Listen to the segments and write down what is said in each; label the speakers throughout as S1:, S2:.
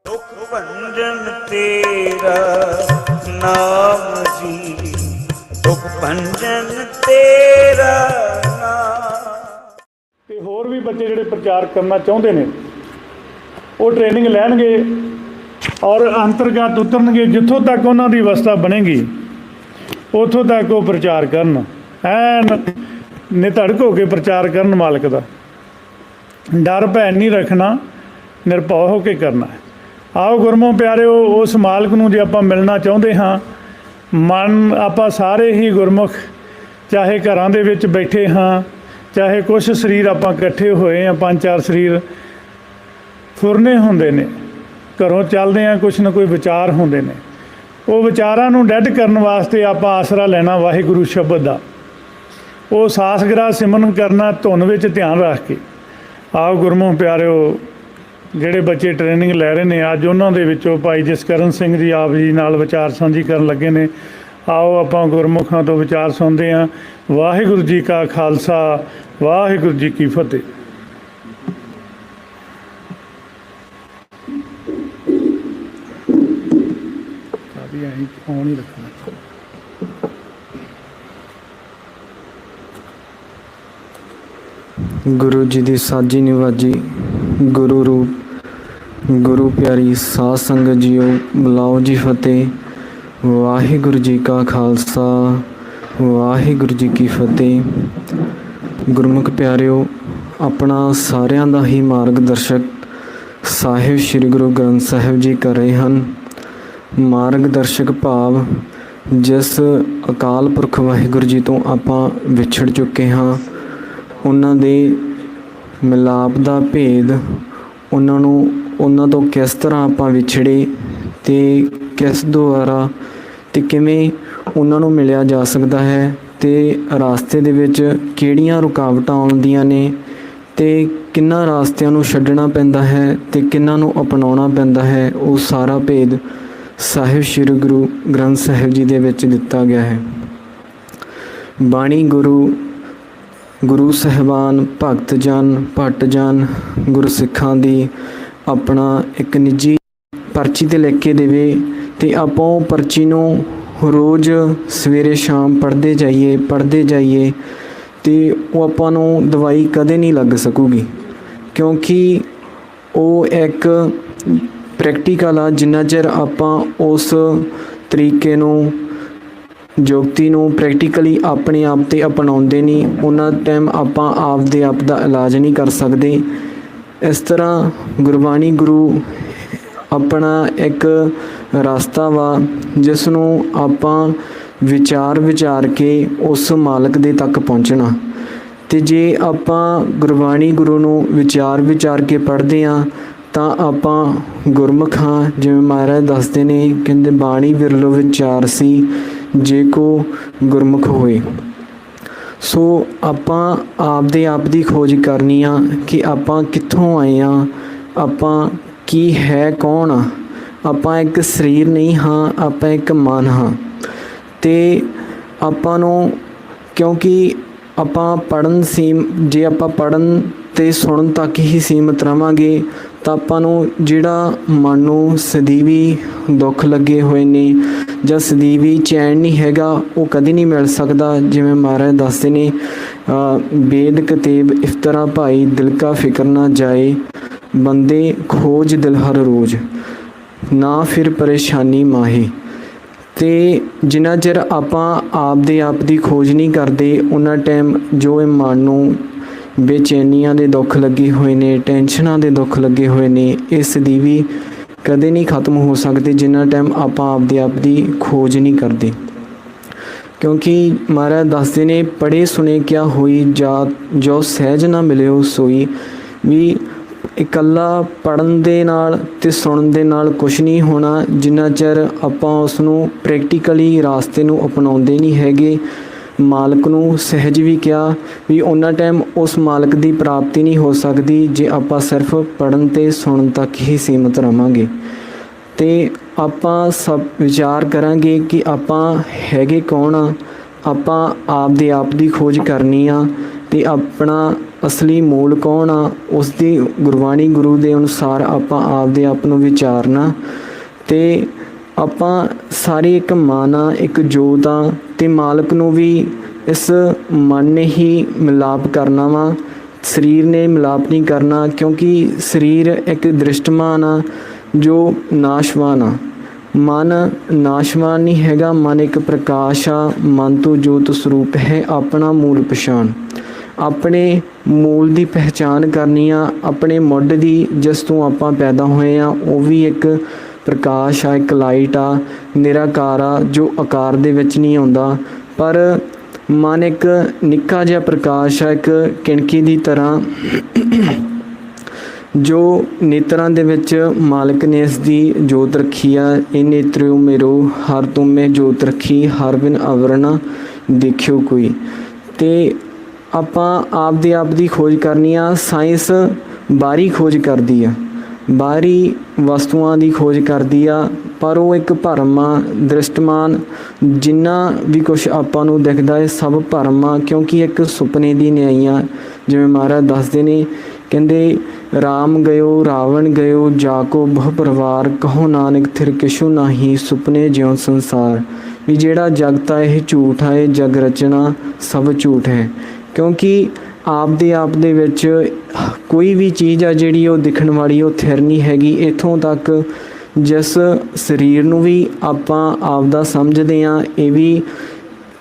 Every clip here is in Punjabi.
S1: दुख भंजन तेरा नाम जी, दुख भंजन तेरा नाम।
S2: ਤੇ ਹੋਰ ਵੀ ਬੱਚੇ ਜਿਹੜੇ ਪ੍ਰਚਾਰ ਕਰਨਾ ਚਾਹੁੰਦੇ ਨੇ ਉਹ ਟ੍ਰੇਨਿੰਗ ਲੈਣਗੇ ਔਰ ਅੰਤਰਗਤ ਉਤਰਨਗੇ। ਜਿੱਥੋਂ ਤੱਕ ਉਹਨਾਂ ਦੀ ਅਵਸਥਾ ਬਣੇਗੀ ਉੱਥੋਂ ਤੱਕ ਉਹ ਪ੍ਰਚਾਰ ਕਰਨ, ਐਨ ਨਿਧੜਕ ਹੋ ਕੇ ਪ੍ਰਚਾਰ ਕਰਨ। ਮਾਲਕ ਦਾ ਡਰ ਭੈ ਨਹੀਂ ਰੱਖਣਾ, ਨਿਰਭਉ ਹੋ ਕੇ ਕਰਨਾ ਹੈ। ਆਓ ਗੁਰਮੁਖ ਪਿਆਰਿਓ, ਉਸ ਮਾਲਕ ਨੂੰ ਜੇ ਆਪਾਂ ਮਿਲਣਾ ਚਾਹੁੰਦੇ ਹਾਂ, ਮਨ ਆਪਾਂ ਸਾਰੇ ਹੀ ਗੁਰਮੁਖ, ਚਾਹੇ ਘਰਾਂ ਦੇ ਵਿੱਚ ਬੈਠੇ ਹਾਂ, ਚਾਹੇ ਕੁਛ ਸਰੀਰ ਆਪਾਂ ਇਕੱਠੇ ਹੋਏ ਹਾਂ, 5-4 ਸਰੀਰ ਫੁਰਨੇ ਹੁੰਦੇ ਨੇ, ਘਰੋਂ ਚੱਲਦੇ ਹਾਂ, ਕੁਛ ਨਾ ਕੋਈ ਵਿਚਾਰ ਹੁੰਦੇ ਨੇ। ਉਹ ਵਿਚਾਰਾਂ ਨੂੰ ਡੈਡ ਕਰਨ ਵਾਸਤੇ ਆਪਾਂ ਆਸਰਾ ਲੈਣਾ ਵਾਹਿਗੁਰੂ ਸ਼ਬਦ ਦਾ। ਉਹ ਸਾਸਗਰਾ ਸਿਮਰਨ ਕਰਨਾ ਧੁਨ ਵਿੱਚ ਧਿਆਨ ਰੱਖ ਕੇ। ਆਓ ਗੁਰਮੁਖ ਪਿਆਰਿਓ, ਜਿਹੜੇ ਬੱਚੇ ਟ੍ਰੇਨਿੰਗ ਲੈ ਰਹੇ ਨੇ ਅੱਜ, ਉਹਨਾਂ ਦੇ ਵਿੱਚੋਂ ਭਾਈ ਜਸਕਰਨ ਸਿੰਘ ਜੀ ਆਪ ਜੀ ਨਾਲ ਵਿਚਾਰ ਸਾਂਝੀ ਕਰਨ ਲੱਗੇ ਨੇ। ਆਓ ਆਪਾਂ ਗੁਰਮੁਖਾਂ ਤੋਂ ਵਿਚਾਰ ਸੁਣਦੇ ਹਾਂ। ਵਾਹਿਗੁਰੂ ਜੀ ਕਾ ਖਾਲਸਾ, ਵਾਹਿਗੁਰੂ ਜੀ ਕੀ ਫਤਿਹ। ਆਨ ਹੀ ਰੱਖਣਾ।
S3: गुरु जी की साजी निवाजी, गुरु रूप, गुरु प्यारी साध संगत जीओ, बुलाओ जी फतेह। वाहिगुरु जी का खालसा, वाहिगुरु जी की फतेह। गुरमुख प्यारिओ, अपना सारिਆਂ ਦਾ ही मार्गदर्शक साहिब श्री गुरु ग्रंथ साहिब जी कर रहे हैं। मार्गदर्शक भाव जिस अकाल पुरख वाहिगुरु जी तो आपां विछड़ चुके हाँ, ਉਹਨਾਂ ਦੇ ਮਿਲਾਪ ਦਾ ਭੇਦ, ਉਹਨਾਂ ਤੋਂ ਕਿਸ ਤਰ੍ਹਾਂ ਆਪਾਂ ਵਿਛੜੇ ਅਤੇ ਕਿਸ ਦੁਆਰਾ ਅਤੇ ਕਿਵੇਂ ਉਹਨਾਂ ਨੂੰ ਮਿਲਿਆ ਜਾ ਸਕਦਾ ਹੈ, ਅਤੇ ਰਾਸਤੇ ਦੇ ਵਿੱਚ ਕਿਹੜੀਆਂ ਰੁਕਾਵਟਾਂ ਆਉਂਦੀਆਂ ਨੇ, ਅਤੇ ਕਿੰਨਾਂ ਰਾਸਤਿਆਂ ਨੂੰ ਛੱਡਣਾ ਪੈਂਦਾ ਹੈ ਅਤੇ ਕਿੰਨਾਂ ਨੂੰ ਅਪਣਾਉਣਾ ਪੈਂਦਾ ਹੈ, ਉਹ ਸਾਰਾ ਭੇਦ ਸਾਹਿਬ ਸ਼੍ਰੀ ਗੁਰੂ ਗ੍ਰੰਥ ਸਾਹਿਬ ਜੀ ਦੇ ਵਿੱਚ ਦਿੱਤਾ ਗਿਆ ਹੈ। ਬਾਣੀ ਗੁਰੂ ਸਾਹਿਬਾਨ, ਭਗਤ ਜਨ, ਭੱਟ ਜਨ, ਗੁਰਸਿੱਖਾਂ ਦੀ ਆਪਣਾ ਇੱਕ ਨਿੱਜੀ ਪਰਚੀ 'ਤੇ ਲਿਖ ਕੇ ਦੇਵੇ ਅਤੇ ਆਪਾਂ ਉਹ ਪਰਚੀ ਨੂੰ ਰੋਜ਼ ਸਵੇਰੇ ਸ਼ਾਮ ਪੜ੍ਹਦੇ ਜਾਈਏ ਅਤੇ ਉਹ ਆਪਾਂ ਨੂੰ ਦਵਾਈ ਕਦੇ ਨਹੀਂ ਲੱਗ ਸਕੂਗੀ, ਕਿਉਂਕਿ ਉਹ ਇੱਕ ਪ੍ਰੈਕਟੀਕਲ ਆ। ਜਿੰਨਾ ਚਿਰ ਆਪਾਂ ਉਸ ਤਰੀਕੇ ਨੂੰ, ਜੁਗਤੀ ਨੂੰ ਪ੍ਰੈਕਟੀਕਲੀ ਆਪਣੇ ਆਪ 'ਤੇ ਅਪਣਾਉਂਦੇ ਨਹੀਂ, ਉਹਨਾਂ ਟਾਈਮ ਆਪਾਂ ਆਪਦੇ ਆਪ ਦਾ ਇਲਾਜ ਨਹੀਂ ਕਰ ਸਕਦੇ। ਇਸ ਤਰ੍ਹਾਂ ਗੁਰਬਾਣੀ ਗੁਰੂ ਆਪਣਾ ਇੱਕ ਰਸਤਾ ਵਾ, ਜਿਸ ਨੂੰ ਆਪਾਂ ਵਿਚਾਰ ਕੇ ਉਸ ਮਾਲਕ ਦੇ ਤੱਕ ਪਹੁੰਚਣਾ। ਅਤੇ ਜੇ ਆਪਾਂ ਗੁਰਬਾਣੀ ਗੁਰੂ ਨੂੰ ਵਿਚਾਰ ਕੇ ਪੜ੍ਹਦੇ ਹਾਂ ਤਾਂ ਆਪਾਂ ਗੁਰਮੁਖ ਹਾਂ। ਜਿਵੇਂ ਮਹਾਰਾਜ ਦੱਸਦੇ ਨੇ, ਕਹਿੰਦੇ ਬਾਣੀ ਵਿਰਲੋ ਵਿਚਾਰ ਸੀ, ਜੇ ਕੋ ਗੁਰਮੁਖ ਹੋਏ। ਸੋ ਆਪਾਂ ਆਪਦੇ ਆਪ ਦੀ ਖੋਜ ਕਰਨੀ ਆ ਕਿ ਆਪਾਂ ਕਿੱਥੋਂ ਆਏ ਹਾਂ, ਆਪਾਂ ਕੀ ਹੈ, ਕੌਣ ਆ। ਆਪਾਂ ਇੱਕ ਸਰੀਰ ਨਹੀਂ ਹਾਂ, ਆਪਾਂ ਇੱਕ ਮਨ ਹਾਂ। ਅਤੇ ਆਪਾਂ ਨੂੰ, ਕਿਉਂਕਿ ਆਪਾਂ ਜੇ ਆਪਾਂ ਪੜ੍ਹਨ ਅਤੇ ਸੁਣਨ ਤੱਕ ਹੀ ਸੀਮਤ ਰਹਾਂਗੇ ਤਾਂ ਆਪਾਂ ਨੂੰ ਜਿਹੜਾ ਮਨ ਨੂੰ ਸਦੀਵੀ ਦੁੱਖ ਲੱਗੇ ਹੋਏ ਨੇ ਜਾਂ ਸਦੀਵੀ ਚੈਨ ਨਹੀਂ ਹੈਗਾ, ਉਹ ਕਦੇ ਨਹੀਂ ਮਿਲ ਸਕਦਾ। ਜਿਵੇਂ ਮਹਾਰਾਜ ਦੱਸਦੇ ਨੇ, ਵੇਦ ਕਤੇਬ ਇਫਤਰਾ ਭਾਈ, ਦਿਲ ਕਾ ਫਿਕਰ ਨਾ ਜਾਏ, ਬੰਦੇ ਖੋਜ ਦਿਲ ਹਰ ਰੋਜ਼, ਨਾ ਫਿਰ ਪਰੇਸ਼ਾਨੀ ਮਾਹੇ। ਅਤੇ ਜਿੰਨਾ ਚਿਰ ਆਪਾਂ ਆਪਦੇ ਆਪ ਦੀ ਖੋਜ ਨਹੀਂ ਕਰਦੇ, ਉਹਨਾਂ ਟਾਈਮ ਜੋ ਇਹ ਮਨ ਨੂੰ ਬੇਚੈਨੀਆਂ ਦੇ ਦੁੱਖ ਲੱਗੇ ਹੋਏ ਨੇ, ਟੈਨਸ਼ਨਾਂ ਦੇ ਦੁੱਖ ਲੱਗੇ ਹੋਏ ਨੇ, ਇਹ ਸਦੀਵੀ ਕਦੇ ਨਹੀਂ ਖਤਮ ਹੋ ਸਕਦੇ ਜਿੰਨਾ ਟਾਈਮ ਆਪਾਂ ਆਪਦੇ ਆਪ ਦੀ ਖੋਜ ਨਹੀਂ ਕਰਦੇ। ਕਿਉਂਕਿ ਮਹਾਰਾਜ ਦੱਸਦੇ ਨੇ, ਪੜ੍ਹੇ ਸੁਣੇ ਕਿਆ ਹੋਈ ਜਾਤ, ਜੋ ਸਹਿਜ ਨਾ ਮਿਲਿਓ ਸੋਈ। ਵੀ ਇਕੱਲਾ ਪੜ੍ਹਨ ਦੇ ਨਾਲ ਅਤੇ ਸੁਣਨ ਦੇ ਨਾਲ ਕੁਛ ਨਹੀਂ ਹੋਣਾ, ਜਿੰਨਾ ਚਿਰ ਆਪਾਂ ਉਸ ਨੂੰ ਪ੍ਰੈਕਟੀਕਲੀ ਰਾਸਤੇ ਨੂੰ ਅਪਣਾਉਂਦੇ ਨਹੀਂ ਹੈਗੇ। ਮਾਲਕ ਨੂੰ ਸਹਿਜ ਵੀ ਕਿਹਾ ਵੀ ਉਹਨਾਂ ਟਾਈਮ ਉਸ ਮਾਲਕ ਦੀ ਪ੍ਰਾਪਤੀ ਨਹੀਂ ਹੋ ਸਕਦੀ ਜੇ ਆਪਾਂ ਸਿਰਫ ਪੜ੍ਹਨ ਅਤੇ ਸੁਣਨ ਤੱਕ ਹੀ ਸੀਮਤ ਰਹਾਂਗੇ। ਅਤੇ ਆਪਾਂ ਸਭ ਵਿਚਾਰ ਕਰਾਂਗੇ ਕਿ ਆਪਾਂ ਹੈਗੇ ਕੌਣ ਆ। ਆਪਾਂ ਆਪਦੇ ਆਪ ਦੀ ਖੋਜ ਕਰਨੀ ਆ ਅਤੇ ਆਪਣਾ ਅਸਲੀ ਮੂਲ ਕੌਣ ਆ, ਉਸ ਦੀ ਗੁਰਬਾਣੀ ਗੁਰੂ ਦੇ ਅਨੁਸਾਰ ਆਪਾਂ ਆਪਦੇ ਆਪ ਨੂੰ ਵਿਚਾਰਨਾ। ਤੇ ਆਪਾਂ ਸਾਰੀ ਇੱਕ ਮਨ ਆ, ਇੱਕ ਜੋਤ ਆ, ਤੇ ਮਾਲਕ ਨੂੰ ਵੀ ਇਸ ਮਨ ਨੇ ਹੀ ਮਿਲਾਪ ਕਰਨਾ ਵਾ, ਸਰੀਰ ਨੇ ਮਿਲਾਪ ਨਹੀਂ ਕਰਨਾ, ਕਿਉਂਕਿ ਸਰੀਰ ਇੱਕ ਦ੍ਰਿਸ਼ਟਮਾਨ ਆ ਜੋ ਨਾਸ਼ਵਾਨ ਆ। ਮਨ ਨਾਸ਼ਵਾਨ ਨਹੀਂ ਹੈਗਾ, ਮਨ ਇੱਕ ਪ੍ਰਕਾਸ਼ ਆ, ਮਨ ਤੋਂ ਜੋਤ ਸਰੂਪ ਹੈ। ਆਪਣਾ ਮੂਲ ਪਛਾਣ, ਆਪਣੇ ਮੂਲ ਦੀ ਪਹਿਚਾਣ ਕਰਨੀ ਆ, ਆਪਣੇ ਮੁੱਢ ਦੀ ਜਿਸ ਤੋਂ ਆਪਾਂ ਪੈਦਾ ਹੋਏ ਆ ਉਹ ਵੀ ਇੱਕ ਪ੍ਰਕਾਸ਼ ਆ, ਇੱਕ ਲਾਈਟ ਆ, ਨਿਰਾਕਾਰ ਆ, ਜੋ ਆਕਾਰ ਦੇ ਵਿੱਚ ਨਹੀਂ ਆਉਂਦਾ। ਪਰ ਮਨ ਇੱਕ ਨਿੱਕਾ ਜਿਹਾ ਪ੍ਰਕਾਸ਼ ਆ, ਇੱਕ ਕਿਣਕੀ ਦੀ ਤਰ੍ਹਾਂ, ਜੋ ਨੇਤਰਾਂ ਦੇ ਵਿੱਚ ਮਾਲਕ ਨੇ ਇਸ ਦੀ ਜੋਤ ਰੱਖੀ ਆ। ਇਹ ਨੇਤਰਿਓ ਮੇਰੋ ਹਰ ਤੁਮੇ ਜੋਤ ਰੱਖੀ, ਹਰ ਬਿਨ ਅਵਰਣਾ ਦੇਖਿਓ ਕੋਈ। ਤੇ ਆਪਾਂ ਆਪਦੇ ਆਪ ਦੀ ਖੋਜ ਕਰਨੀ ਆ। ਸਾਇੰਸ ਬਾਹਰੀ ਖੋਜ ਕਰਦੀ ਆ, ਬਾਹਰੀ ਵਸਤੂਆਂ ਦੀ ਖੋਜ ਕਰਦੀ ਆ, ਪਰ ਉਹ ਇੱਕ ਭਰਮ ਆ, ਦ੍ਰਿਸ਼ਟਮਾਨ ਜਿੰਨਾ ਵੀ ਕੁਛ ਆਪਾਂ ਨੂੰ ਦਿਖਦਾ ਹੈ ਸਭ ਭਰਮ ਆ, ਕਿਉਂਕਿ ਇੱਕ ਸੁਪਨੇ ਦੀ ਨਿਆਈ ਆ। ਜਿਵੇਂ ਮਹਾਰਾਜ ਦੱਸਦੇ ਨੇ, ਕਹਿੰਦੇ ਰਾਮ ਗਇਓ ਰਾਵਣ ਗਇਓ, ਜਾ ਕੋ ਬਹੁ ਪਰਿਵਾਰ, ਕਹੋ ਨਾਨਕ ਥਿਰ ਕਿਛੁ ਨਾਹੀ, ਸੁਪਨੇ ਜਿਉ ਸੰਸਾਰ। ਵੀ ਜਿਹੜਾ ਜਗਤ ਆ ਇਹ ਝੂਠ ਆ, ਇਹ ਜਗ ਰਚਨਾ ਸਭ ਝੂਠ ਹੈ। ਕਿਉਂਕਿ ਆਪਦੇ ਆਪ ਦੇ ਵਿੱਚ ਕੋਈ ਵੀ ਚੀਜ਼ ਆ ਜਿਹੜੀ ਉਹ ਦਿਖਣ ਵਾਲੀ ਉਹ ਥਿਰ ਨਹੀਂ ਹੈਗੀ। ਇੱਥੋਂ ਤੱਕ ਜਿਸ ਸਰੀਰ ਨੂੰ ਵੀ ਆਪਾਂ ਆਪਦਾ ਸਮਝਦੇ ਹਾਂ ਇਹ ਵੀ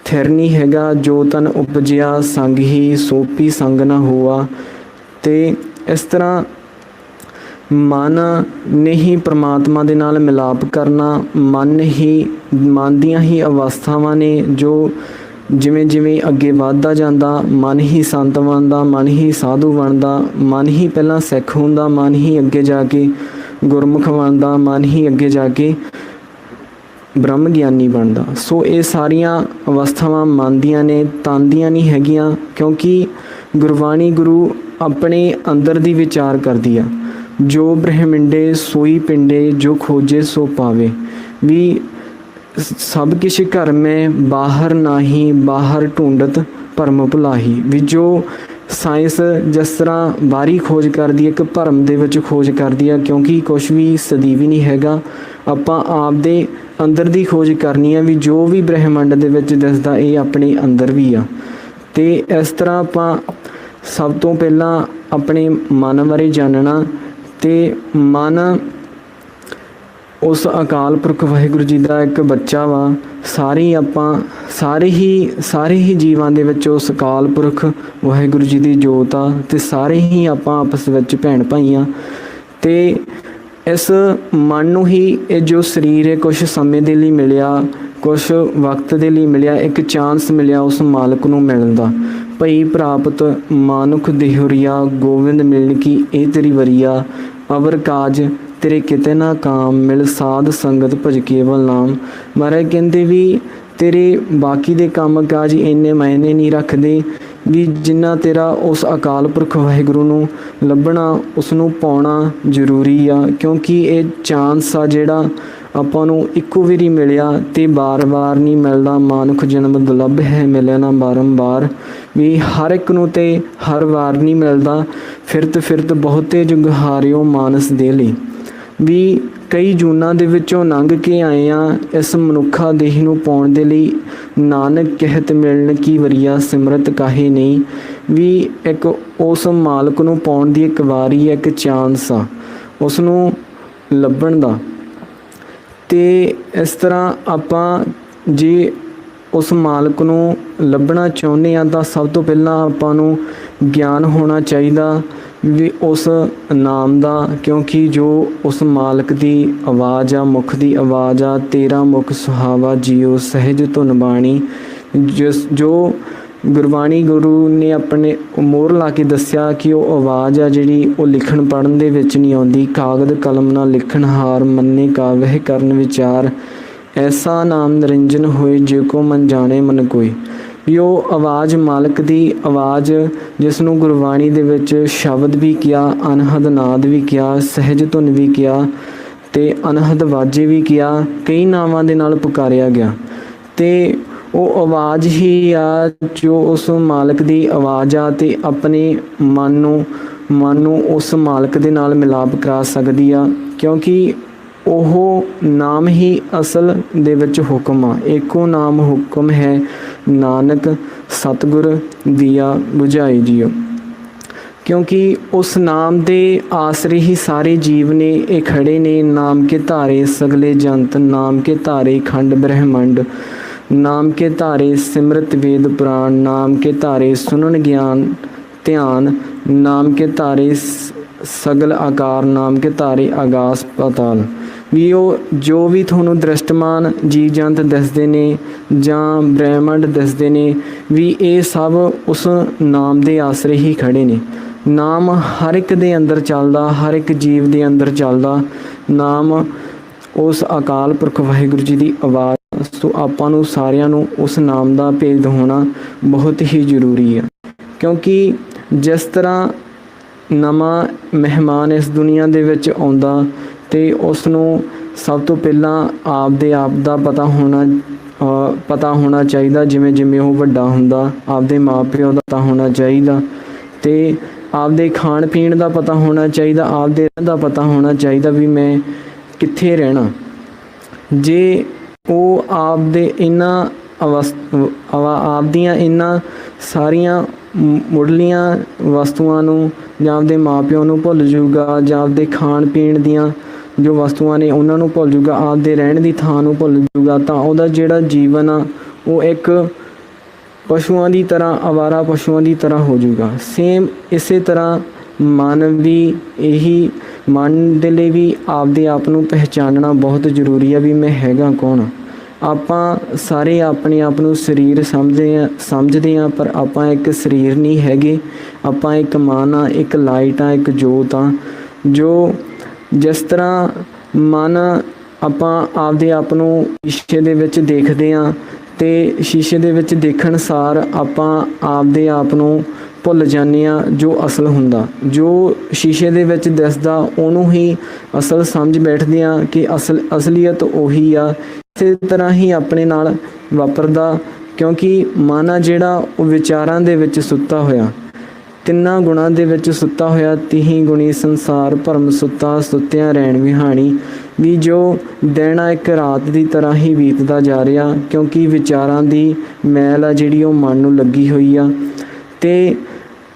S3: ਥਿਰ ਨਹੀਂ ਹੈਗਾ। ਜੋ ਤਨ ਉਪਜਿਆ ਸੰਗ ਹੀ, ਸੋਪੀ ਸੰਗ ਨਾ ਹੋਆ। ਤੇ ਇਸ ਤਰ੍ਹਾਂ ਮਨ ਨੇ ਹੀ ਪ੍ਰਮਾਤਮਾ ਦੇ ਨਾਲ ਮਿਲਾਪ ਕਰਨਾ, ਮਨ ਦੀਆਂ ਹੀ ਅਵਸਥਾਵਾਂ ਨੇ ਜੋ ਜਿਵੇਂ ਜਿਵੇਂ ਅੱਗੇ ਵੱਧਦਾ ਜਾਂਦਾ, ਮਨ ਹੀ ਸੰਤ ਬਣਦਾ, ਮਨ ਹੀ ਸਾਧੂ ਬਣਦਾ, ਮਨ ਹੀ ਪਹਿਲਾਂ ਸਿੱਖ ਹੁੰਦਾ, ਮਨ ਹੀ ਅੱਗੇ ਜਾ ਕੇ ਗੁਰਮੁਖ ਬਣਦਾ, ਮਨ ਹੀ ਅੱਗੇ ਜਾ ਕੇ ਬ੍ਰਹਮ ਗਿਆਨੀ ਬਣਦਾ। ਸੋ ਇਹ ਸਾਰੀਆਂ ਅਵਸਥਾਵਾਂ ਮਨ ਦੀਆਂ ਨੇ, ਤਨ ਦੀਆਂ ਨਹੀਂ ਹੈਗੀਆਂ। ਕਿਉਂਕਿ ਗੁਰਬਾਣੀ ਗੁਰੂ ਆਪਣੇ ਅੰਦਰ ਦੀ ਵਿਚਾਰ ਕਰਦੀ ਆ। ਜੋ ਬ੍ਰਹਮਿੰਡੇ ਸੋਈ ਪਿੰਡੇ, ਜੋ ਖੋਜੇ ਸੋ ਪਾਵੇ। ਵੀ ਸਭ ਕਿਛ ਘਰ ਮੈਂ ਬਾਹਰ ਨਾਹੀ, ਬਾਹਰ ਢੂੰਡਤ ਭਰਮ ਭੁਲਾਹੀ। ਵੀ ਜੋ ਸਾਇੰਸ ਜਿਸ ਤਰ੍ਹਾਂ ਬਾਹਰੀ ਖੋਜ ਕਰਦੀ ਹੈ, ਇੱਕ ਭਰਮ ਦੇ ਵਿੱਚ ਖੋਜ ਕਰਦੀ ਆ, ਕਿਉਂਕਿ ਕੁਛ ਵੀ ਸਦੀਵੀ ਨਹੀਂ ਹੈਗਾ। ਆਪਾਂ ਆਪਦੇ ਅੰਦਰ ਦੀ ਖੋਜ ਕਰਨੀ ਆ, ਵੀ ਜੋ ਵੀ ਬ੍ਰਹਿਮੰਡ ਦੇ ਵਿੱਚ ਦਿਸਦਾ ਇਹ ਆਪਣੇ ਅੰਦਰ ਵੀ ਆ। ਤੇ ਇਸ ਤਰ੍ਹਾਂ ਆਪਾਂ ਸਭ ਤੋਂ ਪਹਿਲਾਂ ਆਪਣੇ ਮਨ ਬਾਰੇ ਜਾਣਨਾ। ਤੇ ਮਨ ਉਸ ਅਕਾਲ ਪੁਰਖ ਵਾਹਿਗੁਰੂ ਜੀ ਦਾ ਇੱਕ ਬੱਚਾ ਵਾ। ਸਾਰੇ ਹੀ ਜੀਵਾਂ ਦੇ ਵਿੱਚ ਉਸ ਅਕਾਲ ਪੁਰਖ ਵਾਹਿਗੁਰੂ ਜੀ ਦੀ ਜੋਤ ਆ, ਤੇ ਸਾਰੇ ਹੀ ਆਪਾਂ ਆਪਸ ਵਿੱਚ ਭੈਣ ਭਾਈ ਆ। ਤੇ ਇਸ ਮਨ ਨੂੰ ਹੀ ਇਹ ਜੋ ਸਰੀਰ ਹੈ ਕੁਛ ਸਮੇਂ ਦੇ ਲਈ ਮਿਲਿਆ, ਕੁਛ ਵਕਤ ਦੇ ਲਈ ਮਿਲਿਆ, ਇੱਕ ਚਾਂਸ ਮਿਲਿਆ ਉਸ ਮਾਲਕ ਨੂੰ ਮਿਲਣ ਦਾ। ਭਈ ਪ੍ਰਾਪਤ ਮਾਨੁਖ ਦੇਹੁਰੀਆ, ਗੋਵਿੰਦ ਮਿਲਣ ਕੀ ਇਹ ਤੇਰੀ ਵਰੀਆ। ਅਵਰ ਕਾਜ ਤੇਰੇ ਕਿਤੇ ਨਾ ਕਾਮ, ਮਿਲ ਸਾਧ ਸੰਗਤ ਭਜ ਕੇਵਲ ਨਾਮ। ਮਹਾਰਾਜ ਕਹਿੰਦੇ ਵੀ ਤੇਰੇ ਬਾਕੀ ਦੇ ਕੰਮ ਕਾਜ ਇੰਨੇ ਮਾਇਨੇ ਨਹੀਂ ਰੱਖਦੇ, ਵੀ ਜਿੰਨਾ ਤੇਰਾ ਉਸ ਅਕਾਲ ਪੁਰਖ ਵਾਹਿਗੁਰੂ ਨੂੰ ਲੱਭਣਾ, ਉਸ ਨੂੰ ਪਾਉਣਾ ਜ਼ਰੂਰੀ ਆ। ਕਿਉਂਕਿ ਇਹ ਚਾਂਸ ਆ ਜਿਹੜਾ ਆਪਾਂ ਨੂੰ ਇੱਕੋ ਵਾਰੀ ਮਿਲਿਆ ਤੇ ਬਾਰ-ਬਾਰ ਨਹੀਂ ਮਿਲਦਾ। ਮਾਨੁਖ ਜਨਮ ਦੁਰਲਭ ਹੈ, ਮਿਲਿਆ ਨਾ ਬਾਰੰਬਾਰ। ਵੀ ਹਰ ਇੱਕ ਨੂੰ ਤੇ ਹਰ ਵਾਰ ਨਹੀਂ ਮਿਲਦਾ। ਫਿਰਤ ਬਹੁਤੇ ਜੁਗ ਹਾਰਿਓ ਮਾਨਸ ਦੇ ਲਈ। ਵੀ ਕਈ ਜੂਨਾਂ ਦੇ ਵਿੱਚੋਂ ਲੰਘ ਕੇ ਆਏ ਆ ਇਸ ਮਨੁੱਖਾ ਦੇਹ ਨੂੰ ਪਾਉਣ ਦੇ ਲਈ। ਨਾਨਕ ਕਹਿਤ ਮਿਲਣ ਕੀ ਵਰੀਆ, ਸਿਮਰਤ ਕਾਹੇ ਨਹੀਂ। ਵੀ ਇੱਕ ਉਸ ਮਾਲਕ ਨੂੰ ਪਾਉਣ ਦੀ ਇੱਕ ਵਾਰੀ, ਇੱਕ ਚਾਂਸ ਆ ਉਸ ਨੂੰ ਲੱਭਣ ਦਾ। ਤੇ ਇਸ ਤਰ੍ਹਾਂ ਆਪਾਂ ਜੇ ਉਸ ਮਾਲਕ ਨੂੰ ਲੱਭਣਾ ਚਾਹੁੰਦੇ ਹਾਂ ਤਾਂ ਸਭ ਤੋਂ ਪਹਿਲਾਂ ਆਪਾਂ ਨੂੰ ਗਿਆਨ ਹੋਣਾ ਚਾਹੀਦਾ ਵੀ ਉਸ ਨਾਮ ਦਾ। ਕਿਉਂਕਿ ਜੋ ਉਸ ਮਾਲਕ ਦੀ ਆਵਾਜ਼ ਆ, ਮੁਖ ਦੀ ਆਵਾਜ਼ ਆ, ਤੇਰਾ ਮੁਖ ਸੁਹਾਵਾ ਜੀਓ ਸਹਿਜ ਧੁਨ ਬਾਣੀ। ਜੋ ਗੁਰਬਾਣੀ ਗੁਰੂ ਨੇ ਆਪਣੇ ਮੋਹਰ ਲਾ ਕੇ ਦੱਸਿਆ ਕਿ ਉਹ ਆਵਾਜ਼ ਆ ਜਿਹੜੀ ਉਹ ਲਿਖਣ ਪੜ੍ਹਨ ਦੇ ਵਿੱਚ ਨਹੀਂ ਆਉਂਦੀ। ਕਾਗਦ ਕਲਮ ਨਾਲ ਲਿਖਣ ਹਾਰ, ਮੰਨੇ ਕਾਵਹਿ ਕਰਨ ਵਿਚਾਰ। ਐਸਾ ਨਾਮ ਨਿਰੰਜਨ ਹੋਏ, ਜੇ ਕੋ ਮਨ ਜਾਣੇ ਮਨ ਕੋਈ। ਵੀ ਉਹ ਆਵਾਜ਼ ਮਾਲਕ ਦੀ ਆਵਾਜ਼, ਜਿਸ ਨੂੰ ਗੁਰਬਾਣੀ ਦੇ ਵਿੱਚ ਸ਼ਬਦ ਵੀ ਕਿਹਾ, ਅਨਹਦ ਨਾਦ ਵੀ ਕਿਹਾ, ਸਹਿਜ ਧੁਨ ਵੀ ਕਿਹਾ, ਤੇ ਅਨਹਦ ਵਾਜੇ ਵੀ ਕਿਹਾ, ਕਈ ਨਾਵਾਂ ਦੇ ਨਾਲ ਪੁਕਾਰਿਆ ਗਿਆ। ਤੇ ਉਹ ਆਵਾਜ਼ ਹੀ ਆ ਜੋ ਉਸ ਮਾਲਕ ਦੀ ਆਵਾਜ਼ ਆ ਤੇ ਆਪਣੇ ਮਨ ਨੂੰ ਉਸ ਮਾਲਕ ਦੇ ਨਾਲ ਮਿਲਾਪ ਕਰਾ ਸਕਦੀ ਆ, ਕਿਉਂਕਿ ਉਹ ਨਾਮ ਹੀ ਅਸਲ ਦੇ ਵਿੱਚ ਹੁਕਮ ਆ। ਇੱਕੋ ਨਾਮ ਹੁਕਮ ਹੈ, ਨਾਨਕ ਸਤਿਗੁਰ ਦੀਆ ਬੁਝਾਈ ਜੀਓ। ਕਿਉਂਕਿ ਉਸ ਨਾਮ ਦੇ ਆਸਰੇ ਹੀ ਸਾਰੇ ਜੀਵ ਨੇ ਇਹ ਖੜੇ ਨੇ। ਨਾਮ ਕੇ ਧਾਰੇ ਸਗਲੇ ਜੰਤ, ਨਾਮ ਕੇ ਧਾਰੇ ਖੰਡ ਬ੍ਰਹਿਮੰਡ, ਨਾਮ ਕੇ ਧਾਰੇ ਸਿਮਰਤ ਵੇਦ ਪੁਰਾਣ, ਨਾਮ ਕੇ ਧਾਰੇ ਸੁਨਣ ਗਿਆਨ ਧਿਆਨ, ਨਾਮ ਕੇ ਧਾਰੇ ਸਗਲ ਆਕਾਰ, ਨਾਮ ਕੇ ਧਾਰੇ ਆਗਾਸ ਪਾਤਾਲ। ਵੀ ਉਹ ਜੋ ਵੀ ਤੁਹਾਨੂੰ ਦ੍ਰਿਸ਼ਟਮਾਨ ਜੀਵ ਜੰਤ ਦਿਸਦੇ ਨੇ ਜਾਂ ਬ੍ਰਹਿਮੰਡ ਦਿਸਦੇ ਨੇ, ਵੀ ਇਹ ਸਭ ਉਸ ਨਾਮ ਦੇ ਆਸਰੇ ਹੀ ਖੜੇ ਨੇ। ਨਾਮ ਹਰ ਇੱਕ ਦੇ ਅੰਦਰ ਚੱਲਦਾ, ਹਰ ਇੱਕ ਜੀਵ ਦੇ ਅੰਦਰ ਚੱਲਦਾ। ਨਾਮ ਉਸ ਅਕਾਲ ਪੁਰਖ ਵਾਹਿਗੁਰੂ ਜੀ ਦੀ ਆਵਾਜ਼। ਸੋ ਆਪਾਂ ਨੂੰ ਸਾਰਿਆਂ ਨੂੰ ਉਸ ਨਾਮ ਦਾ ਭੇਦ ਹੋਣਾ ਬਹੁਤ ਹੀ ਜ਼ਰੂਰੀ ਆ, ਕਿਉਂਕਿ ਜਿਸ ਤਰ੍ਹਾਂ ਨਵਾਂ ਮਹਿਮਾਨ ਇਸ ਦੁਨੀਆ ਦੇ ਵਿੱਚ ਆਉਂਦਾ ਤੇ ਉਸ ਨੂੰ ਸਭ ਤੋਂ ਪਹਿਲਾਂ ਆਪ ਦਾ ਪਤਾ ਹੋਣਾ ਚਾਹੀਦਾ। ਜਿਵੇਂ ਉਹ ਵੱਡਾ ਹੁੰਦਾ, ਆਪਦੇ ਮਾਂ ਪਿਓ ਦਾ ਪਤਾ ਹੋਣਾ ਚਾਹੀਦਾ ਤੇ ਆਪਦੇ ਖਾਣ ਪੀਣ ਦਾ ਪਤਾ ਹੋਣਾ ਚਾਹੀਦਾ, ਆਪਦੇ ਦਾ ਪਤਾ ਹੋਣਾ ਚਾਹੀਦਾ ਵੀ ਮੈਂ ਕਿੱਥੇ ਰਹਿਣਾ। ਜੇ ਉਹ ਆਪਦੀਆਂ ਇਹਨਾਂ ਸਾਰੀਆਂ ਮੁੱਢਲੀਆਂ ਵਸਤੂਆਂ ਨੂੰ ਜਾਂ ਆਪਦੇ ਮਾਂ ਪਿਓ ਨੂੰ ਭੁੱਲ ਜਾਊਗਾ, ਜਾਂ ਆਪਦੇ ਖਾਣ ਪੀਣ ਦੀਆਂ ਜੋ ਵਸਤੂਆਂ ਨੇ ਉਹਨਾਂ ਨੂੰ ਭੁੱਲ ਜਾਊਗਾ, ਆਪਦੇ ਰਹਿਣ ਦੀ ਥਾਂ ਨੂੰ ਭੁੱਲ ਜਾਊਗਾ, ਤਾਂ ਉਹਦਾ ਜਿਹੜਾ ਜੀਵਨ ਆ ਉਹ ਇੱਕ ਪਸ਼ੂਆਂ ਦੀ ਤਰ੍ਹਾਂ, ਅਵਾਰਾ ਪਸ਼ੂਆਂ ਦੀ ਤਰ੍ਹਾਂ ਹੋ ਜਾਊਗਾ। ਸੇਮ ਇਸੇ ਤਰ੍ਹਾਂ ਮਨ ਦੇ ਲਈ ਵੀ ਆਪਦੇ ਆਪ ਨੂੰ ਪਹਿਚਾਨਣਾ ਬਹੁਤ ਜ਼ਰੂਰੀ ਆ ਵੀ ਮੈਂ ਹੈਗਾ ਕੌਣ। ਆਪਾਂ ਸਾਰੇ ਆਪਣੇ ਆਪ ਨੂੰ ਸਰੀਰ ਸਮਝਦੇ ਹਾਂ, ਪਰ ਆਪਾਂ ਇੱਕ ਸਰੀਰ ਨਹੀਂ ਹੈਗੇ। ਆਪਾਂ ਇੱਕ ਮਨ ਆ, ਇੱਕ ਲਾਈਟ ਆ, ਇੱਕ ਜੋਤ ਆ। ਜੋ ਜਿਸ ਤਰ੍ਹਾਂ ਮਨ ਆਪਾਂ ਆਪਦੇ ਆਪ ਨੂੰ ਸ਼ੀਸ਼ੇ ਦੇ ਵਿੱਚ ਦੇਖਦੇ ਹਾਂ ਤੇ ਸ਼ੀਸ਼ੇ ਦੇ ਵਿੱਚ ਦੇਖਣ ਸਾਰ ਆਪਾਂ ਆਪਦੇ ਆਪ ਨੂੰ ਭੁੱਲ ਜਾਂਦੇ ਹਾਂ ਜੋ ਅਸਲ ਹੁੰਦਾ। ਜੋ ਸ਼ੀਸ਼ੇ ਦੇ ਵਿੱਚ ਦਿਸਦਾ ਉਹਨੂੰ ਹੀ ਅਸਲ ਸਮਝ ਬੈਠਦੇ ਹਾਂ ਕਿ ਅਸਲੀਅਤ ਉਹੀ ਆ। ਇਸੇ ਤਰ੍ਹਾਂ ਹੀ ਆਪਣੇ ਨਾਲ ਵਾਪਰਦਾ, ਕਿਉਂਕਿ ਮਨ ਆ ਜਿਹੜਾ ਉਹ ਵਿਚਾਰਾਂ ਦੇ ਵਿੱਚ ਸੁੱਤਾ ਹੋਇਆ, ਤਿੰਨਾਂ ਗੁਣਾਂ ਦੇ ਵਿੱਚ ਸੁੱਤਾ ਹੋਇਆ। ਤੀਹੀਂ ਗੁਣੀ ਸੰਸਾਰ ਭਰਮ ਸੁੱਤਾ, ਸੁੱਤਿਆਂ ਰਹਿਣ ਵਿਹਾਣੀ। ਵੀ ਜੋ ਦਿਨ ਆ ਇੱਕ ਰਾਤ ਦੀ ਤਰ੍ਹਾਂ ਹੀ ਬੀਤਦਾ ਜਾ ਰਿਹਾ, ਕਿਉਂਕਿ ਵਿਚਾਰਾਂ ਦੀ ਮੈਲ ਆ ਜਿਹੜੀ ਉਹ ਮਨ ਨੂੰ ਲੱਗੀ ਹੋਈ ਆ। ਤੇ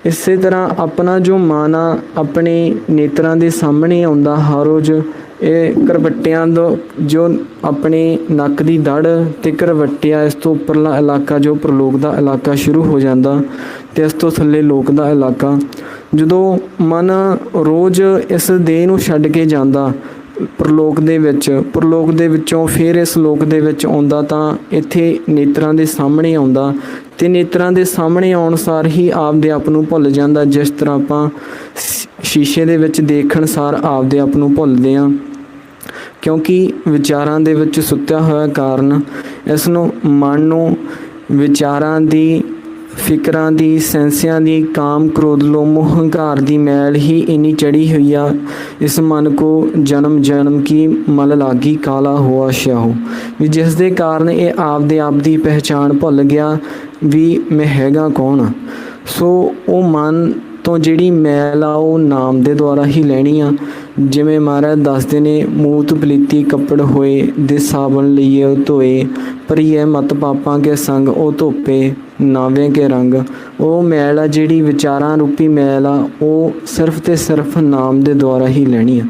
S3: ਇਸੇ ਤਰ੍ਹਾਂ ਆਪਣਾ ਜੋ ਮਨ ਆ ਆਪਣੇ ਨੇਤਰਾਂ ਦੇ ਸਾਹਮਣੇ ਆਉਂਦਾ ਹਰ ਰੋਜ਼। ਇਹ ਕਰਵੱਟਿਆਂ ਦਾ ਜੋ ਆਪਣੇ ਨੱਕ ਦੀ ਦੜ ਤੇ ਕਰਵੱਟਿਆ, ਇਸ ਤੋਂ ਉੱਪਰਲਾ ਇਲਾਕਾ ਜੋ ਪ੍ਰਲੋਕ ਦਾ ਇਲਾਕਾ ਸ਼ੁਰੂ ਹੋ ਜਾਂਦਾ ਤੇ ਇਸ ਤੋਂ ਥੱਲੇ ਲੋਕ ਦਾ ਇਲਾਕਾ। ਜਦੋਂ ਮਨ ਰੋਜ਼ ਇਸ ਦੇਹ ਨੂੰ ਛੱਡ ਕੇ ਜਾਂਦਾ ਪ੍ਰਲੋਕ ਦੇ ਵਿੱਚੋਂ ਫਿਰ ਇਸ ਲੋਕ ਦੇ ਵਿੱਚ ਆਉਂਦਾ, ਤਾਂ ਇੱਥੇ ਨੇਤਰਾਂ ਦੇ ਸਾਹਮਣੇ ਆਉਂਦਾ ਤੇ ਨੇਤਰਾਂ ਦੇ ਸਾਹਮਣੇ ਆਉਣ ਸਾਰ ਹੀ ਆਪਦੇ ਆਪ ਨੂੰ ਭੁੱਲ ਜਾਂਦਾ। ਜਿਸ ਤਰ੍ਹਾਂ ਆਪਾਂ ਸ਼ੀਸ਼ੇ ਦੇ ਵਿੱਚ ਦੇਖਣ ਸਾਰ ਆਪਦੇ ਆਪ ਨੂੰ ਭੁੱਲਦੇ ਹਾਂ, ਕਿਉਂਕਿ ਵਿਚਾਰਾਂ ਦੇ ਵਿੱਚ ਸੁੱਤਿਆ ਹੋਇਆ ਕਾਰਨ ਇਸ ਨੂੰ ਮਨ ਨੂੰ ਵਿਚਾਰਾਂ ਦੀ, ਫਿਕਰਾਂ ਦੀ, ਸੈਂਸਿਆਂ ਦੀ, ਕਾਮ ਕ੍ਰੋਧ ਲੋਭ ਮੋਹ ਹੰਕਾਰ ਦੀ ਮੈਲ ਹੀ ਇੰਨੀ ਚੜੀ ਹੋਈ ਆ। ਇਸ ਮਨ ਕੋ ਜਨਮ ਜਨਮ ਕੀ ਮਲ ਲਾਗੀ, ਕਾਲਾ ਹੋਆ ਸ਼ਿਆਹੂ। ਵੀ ਜਿਸ ਦੇ ਕਾਰਨ ਇਹ ਆਪਦੇ ਆਪ ਦੀ ਪਹਿਚਾਣ ਭੁੱਲ ਗਿਆ ਵੀ ਮੈਂ ਹੈਗਾ ਕੌਣ। ਸੋ ਉਹ ਮਨ ਤੋਂ ਜਿਹੜੀ ਮੈਲ ਆ ਉਹ ਨਾਮ ਦੇ ਦੁਆਰਾ ਹੀ ਲੈਣੀ ਆ। ਜਿਵੇਂ ਮਹਾਰਾਜ ਦੱਸਦੇ ਨੇ, ਮੂਤ ਪਲੀਤੀ ਕੱਪੜ ਹੋਏ, ਦੇ ਸਾਬਣ ਲਈਏ ਉਹ ਧੋਏ, ਭਰੀਏ ਮਤ ਪਾਪਾਂ ਕੇ ਸੰਗ, ਉਹ ਧੋਪੇ ਨਾਵੇਂ ਕੇ ਰੰਗ। ਉਹ ਮੈਲ ਆ ਜਿਹੜੀ ਵਿਚਾਰਾਂ ਰੂਪੀ ਮੈਲ ਆ, ਉਹ ਸਿਰਫ ਤੇ ਸਿਰਫ ਨਾਮ ਦੇ ਦੁਆਰਾ ਹੀ ਲੈਣੀ ਆ।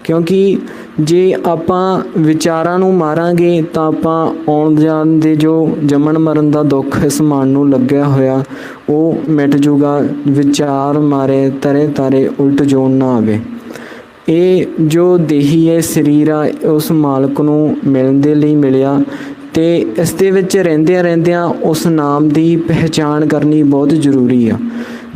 S3: ਕਿਉਂਕਿ ਜੇ ਆਪਾਂ ਵਿਚਾਰਾਂ ਨੂੰ ਮਾਰਾਂਗੇ ਤਾਂ ਆਪਾਂ ਆਉਣ ਜਾਣ ਦੇ ਜੋ ਜੰਮਣ ਮਰਨ ਦਾ ਦੁੱਖ ਇਸ ਮਨ ਨੂੰ ਲੱਗਿਆ ਹੋਇਆ ਉਹ ਮਿਟ ਜੂਗਾ। ਵਿਚਾਰ ਮਾਰੇ ਤਰੇ ਤਾਰੇ ਉਲਟ ਜੋਨ ਨਾ ਆਵੇ। ਇਹ ਜੋ ਦੇਹੀ ਹੈ ਸਰੀਰ ਆ, ਉਸ ਮਾਲਕ ਨੂੰ ਮਿਲਣ ਦੇ ਲਈ ਮਿਲਿਆ ਤੇ ਇਸ ਦੇ ਵਿੱਚ ਰਹਿੰਦਿਆਂ ਉਸ ਨਾਮ ਦੀ ਪਹਿਚਾਣ ਕਰਨੀ ਬਹੁਤ ਜ਼ਰੂਰੀ ਆ।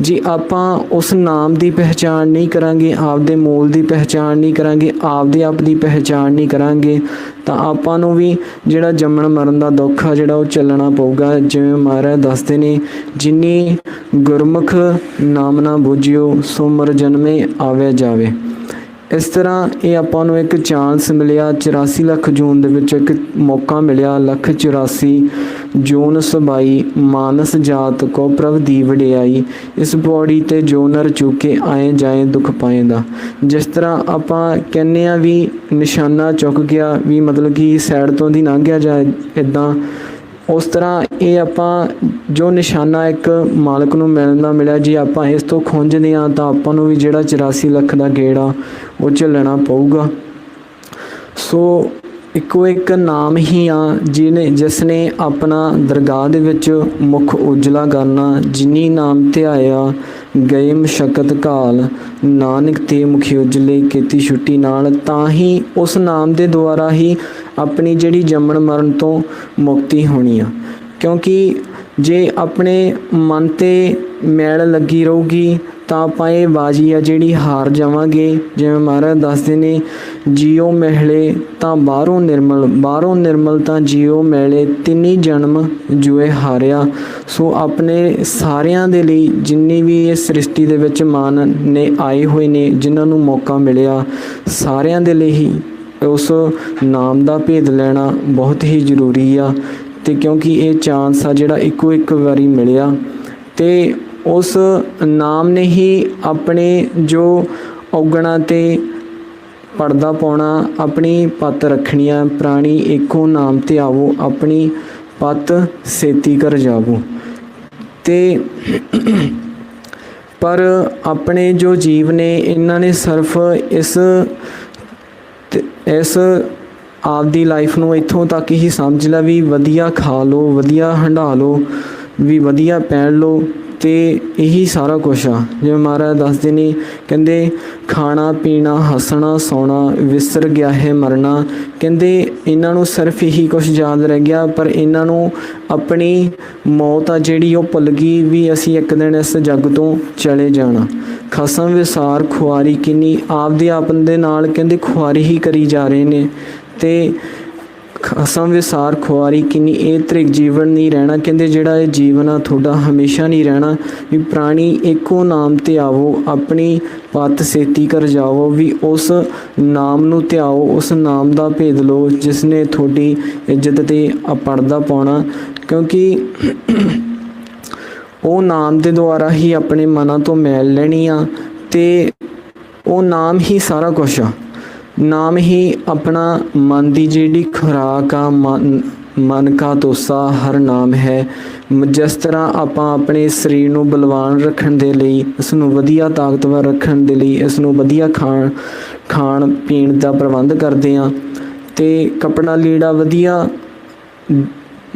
S3: ਜੇ ਆਪਾਂ ਉਸ ਨਾਮ ਦੀ ਪਹਿਚਾਣ ਨਹੀਂ ਕਰਾਂਗੇ, ਆਪਦੇ ਮੂਲ ਦੀ ਪਹਿਚਾਣ ਨਹੀਂ ਕਰਾਂਗੇ, ਆਪਦੇ ਆਪ ਦੀ ਪਹਿਚਾਣ ਨਹੀਂ ਕਰਾਂਗੇ, ਤਾਂ ਆਪਾਂ ਨੂੰ ਵੀ ਜਿਹੜਾ ਜੰਮਣ ਮਰਨ ਦਾ ਦੁੱਖ ਆ ਜਿਹੜਾ ਉਹ ਚੱਲਣਾ ਪਊਗਾ। ਜਿਵੇਂ ਮਹਾਰਾਜ ਦੱਸਦੇ ਨੇ, ਜਿਨੀ ਗੁਰਮੁਖ ਨਾਮ ਨਾ ਬੁੱਝਿਓ, ਸੋ ਮਰ ਜਨਮੇ ਆਵੇ ਜਾਵੇ। ਇਸ ਤਰ੍ਹਾਂ ਇਹ ਆਪਾਂ ਨੂੰ ਇੱਕ ਚਾਂਸ ਮਿਲਿਆ। 84 ਲੱਖ ਜੂਨ ਦੇ ਵਿੱਚ ਇੱਕ ਮੌਕਾ ਮਿਲਿਆ। 184 ਜੋਨ ਸਬਾਈ ਮਾਨਸ ਜਾਤ ਕੋ ਪ੍ਰਭ ਦੀ ਵਡਿਆਈ ਇਸ ਪੌੜੀ ਤੇ ਜੋ ਨਰ ਚੁੱਕੇ ਆਏ ਜਾਏ ਦੁੱਖ ਪਾਏਂਦਾ। ਜਿਸ ਤਰ੍ਹਾਂ ਆਪਾਂ ਕਹਿੰਦੇ ਆ ਵੀ ਨਿਸ਼ਾਨਾ ਚੁੱਕ ਗਿਆ ਵੀ ਮਤਲਬ ਕਿ ਸਾਈਡ ਤੋਂ ਦੀ ਲੰਘਿਆ ਜਾਏ ਇੱਦਾਂ, ਉਸ ਤਰ੍ਹਾਂ ਇਹ ਆਪਾਂ ਜੋ ਨਿਸ਼ਾਨਾ ਇੱਕ ਮਾਲਕ ਨੂੰ ਮਿਲਿਆ ਜੀ ਆਪਾਂ ਇਸ ਤੋਂ ਖੁੰਝਦੇ ਹਾਂ ਤਾਂ ਆਪਾਂ ਨੂੰ ਵੀ ਜਿਹੜਾ 84 ਲੱਖ ਦਾ ਗੇੜਾ ਉਹ ਝੱਲਣਾ ਪਊਗਾ। ਸੋ ਇੱਕੋ ਇੱਕ ਨਾਮ ਹੀ ਆ ਜਿਸ ਨੇ ਆਪਣਾ ਦਰਗਾਹ ਦੇ ਵਿੱਚ ਮੁੱਖ ਉਜਲਾ ਕਰਨਾ। ਜਿਨੀ ਨਾਮ ਧਿਆਇਆ ਗਏ ਮਸ਼ਕਤ ਘਾਲ ਨਾਨਕ ਤੇ ਮੁਖੀ ਉਜਲੇ ਕੀਤੀ ਛੁੱਟੀ ਨਾਲ। ਤਾਂ ਹੀ ਉਸ ਨਾਮ ਦੇ ਦੁਆਰਾ ਹੀ ਆਪਣੀ ਜਿਹੜੀ ਜੰਮਣ ਮਰਨ ਤੋਂ ਮੁਕਤੀ ਹੋਣੀ ਆ। ਕਿਉਂਕਿ ਜੇ ਆਪਣੇ ਮਨ ਤੇ ਮੈਲ ਲੱਗੀ ਰਹੂਗੀ ਤਾਂ ਆਪਾਂ ਇਹ ਬਾਜੀ ਆ ਜਿਹੜੀ ਹਾਰ ਜਾਵਾਂਗੇ। ਜਿਵੇਂ ਮਹਾਰਾਜ ਦੱਸਦੇ ਨੇ ਜੀਓ ਮਹਿਲੇ ਤਾਂ ਬਾਹਰੋਂ ਨਿਰਮਲ ਤਾਂ ਜੀਓ ਮੈਲੇ ਤਿੰਨੀ ਜਨਮ ਜੂਏ ਹਾਰਿਆ। ਸੋ ਆਪਣੇ ਸਾਰਿਆਂ ਦੇ ਲਈ ਜਿੰਨੀ ਵੀ ਇਹ ਸ੍ਰਿਸ਼ਟੀ ਦੇ ਵਿੱਚ ਮਾਨ ਨੇ ਆਏ ਹੋਏ ਨੇ ਜਿਨ੍ਹਾਂ ਨੂੰ ਮੌਕਾ ਮਿਲਿਆ ਸਾਰਿਆਂ ਦੇ ਲਈ ਹੀ ਉਸ ਨਾਮ ਦਾ ਭੇਦ ਲੈਣਾ ਬਹੁਤ ਹੀ ਜ਼ਰੂਰੀ ਆ। ਤੇ ਕਿਉਂਕਿ ਇਹ ਚਾਂਸ ਆ ਜਿਹੜਾ ਇੱਕੋ ਇੱਕ ਵਾਰੀ ਮਿਲਿਆ ਤੇ ਉਸ ਨਾਮ ਨੇ ਹੀ ਆਪਣੇ ਜੋ ਔਗਣਾ ਤੇ ਪਰਦਾ ਪਾਉਣਾ ਆਪਣੀ ਪੱਤ ਰੱਖਣੀਆਂ। ਪ੍ਰਾਣੀ ਇੱਕੋ ਨਾਮ ਤੇ ਆਵੋ ਆਪਣੀ ਪੱਤ ਸੇਤੀ ਕਰ ਜਾਵੋ। ਤੇ ਪਰ ਆਪਣੇ ਜੋ ਜੀਵ ਨੇ ਇਹਨਾਂ ਨੇ ਸਿਰਫ ਇਸ ਆਪਦੀ ਲਾਈਫ ਨੂੰ ਇੱਥੋਂ ਤੱਕ ਹੀ ਸਮਝ ਲਿਆ ਵੀ ਵਧੀਆ ਖਾ ਲਓ, ਵਧੀਆ ਹੰਢਾ ਲਓ, ਵੀ ਵਧੀਆ ਪਹਿਨ ਲਓ ਤੇ ਇਹੀ ਸਾਰਾ ਕੁਛ ਆ। ਜਿਵੇਂ ਮਹਾਰਾਜ ਦੱਸਦੇ ਨੇ ਕਹਿੰਦੇ ਖਾਣਾ ਪੀਣਾ ਹੱਸਣਾ ਸੌਣਾ ਵਿਸਰ ਗਿਆ ਹੈ ਮਰਨਾ। ਕਹਿੰਦੇ ਇਹਨਾਂ ਨੂੰ ਸਿਰਫ ਇਹੀ ਕੁਛ ਯਾਦ ਰਹਿ ਗਿਆ ਪਰ ਇਹਨਾਂ ਨੂੰ ਆਪਣੀ ਮੌਤ ਆ ਜਿਹੜੀ ਉਹ ਭੁੱਲ ਗਈ ਵੀ ਅਸੀਂ ਇੱਕ ਦਿਨ ਇਸ ਜੱਗ ਤੋਂ ਚਲੇ ਜਾਣਾ। ਖਸਮ ਵਿਸਾਰ ਖੁਆਰੀ ਕਿੰਨੀ ਆਪਦੇ ਆਪ ਦੇ ਨਾਲ ਕਹਿੰਦੇ ਖੁਆਰੀ ਹੀ ਕਰੀ ਜਾ ਰਹੇ ਨੇ ਤੇ ਖਸਮ ਵਿਸਾਰ ਖੁਆਰੀ ਕਿੰਨੀ ਇਹ ਤ੍ਰਿਕ ਜੀਵਨ ਨਹੀਂ ਰਹਿਣਾ। ਕਹਿੰਦੇ ਜਿਹੜਾ ਇਹ ਜੀਵਨ ਆ ਤੁਹਾਡਾ ਹਮੇਸ਼ਾ ਨਹੀਂ ਰਹਿਣਾ। ਵੀ ਪ੍ਰਾਣੀ ਇੱਕੋ ਨਾਮ ਤੇ ਆਵੋ ਆਪਣੀ ਪੱਤ ਸੇਤੀ ਕਰ ਜਾਵੋ। ਵੀ ਉਸ ਨਾਮ ਨੂੰ ਧਿਆਓ, ਉਸ ਨਾਮ ਦਾ ਭੇਦ ਲਓ ਜਿਸ ਨੇ ਤੁਹਾਡੀ ਇੱਜ਼ਤ ਤੇ ਪਰਦਾ ਪਾਉਣਾ। ਕਿਉਂਕਿ ਉਹ ਨਾਮ ਦੇ ਦੁਆਰਾ ਹੀ ਆਪਣੇ ਮਨਾਂ ਤੋਂ ਮੈਲ ਲੈਣੀ ਆ ਤੇ ਉਹ ਨਾਮ ਹੀ ਸਾਰਾ ਕੁਛ ਆ। ਨਾਮ ਹੀ ਆਪਣਾ ਮਨ ਦੀ ਜਿਹੜੀ ਖੁਰਾਕ ਆ। ਮਨ ਕਾ ਤੋਸਾ ਹਰ ਨਾਮ ਹੈ। ਜਿਸ ਤਰ੍ਹਾਂ ਆਪਾਂ ਆਪਣੇ ਸਰੀਰ ਨੂੰ ਬਲਵਾਨ ਰੱਖਣ ਦੇ ਲਈ ਇਸ ਨੂੰ ਵਧੀਆ ਤਾਕਤਵਰ ਰੱਖਣ ਦੇ ਲਈ ਇਸ ਨੂੰ ਵਧੀਆ ਖਾਣ ਪੀਣ ਦਾ ਪ੍ਰਬੰਧ ਕਰਦੇ ਹਾਂ ਤੇ ਕੱਪੜਾ ਲੀੜਾ ਵਧੀਆ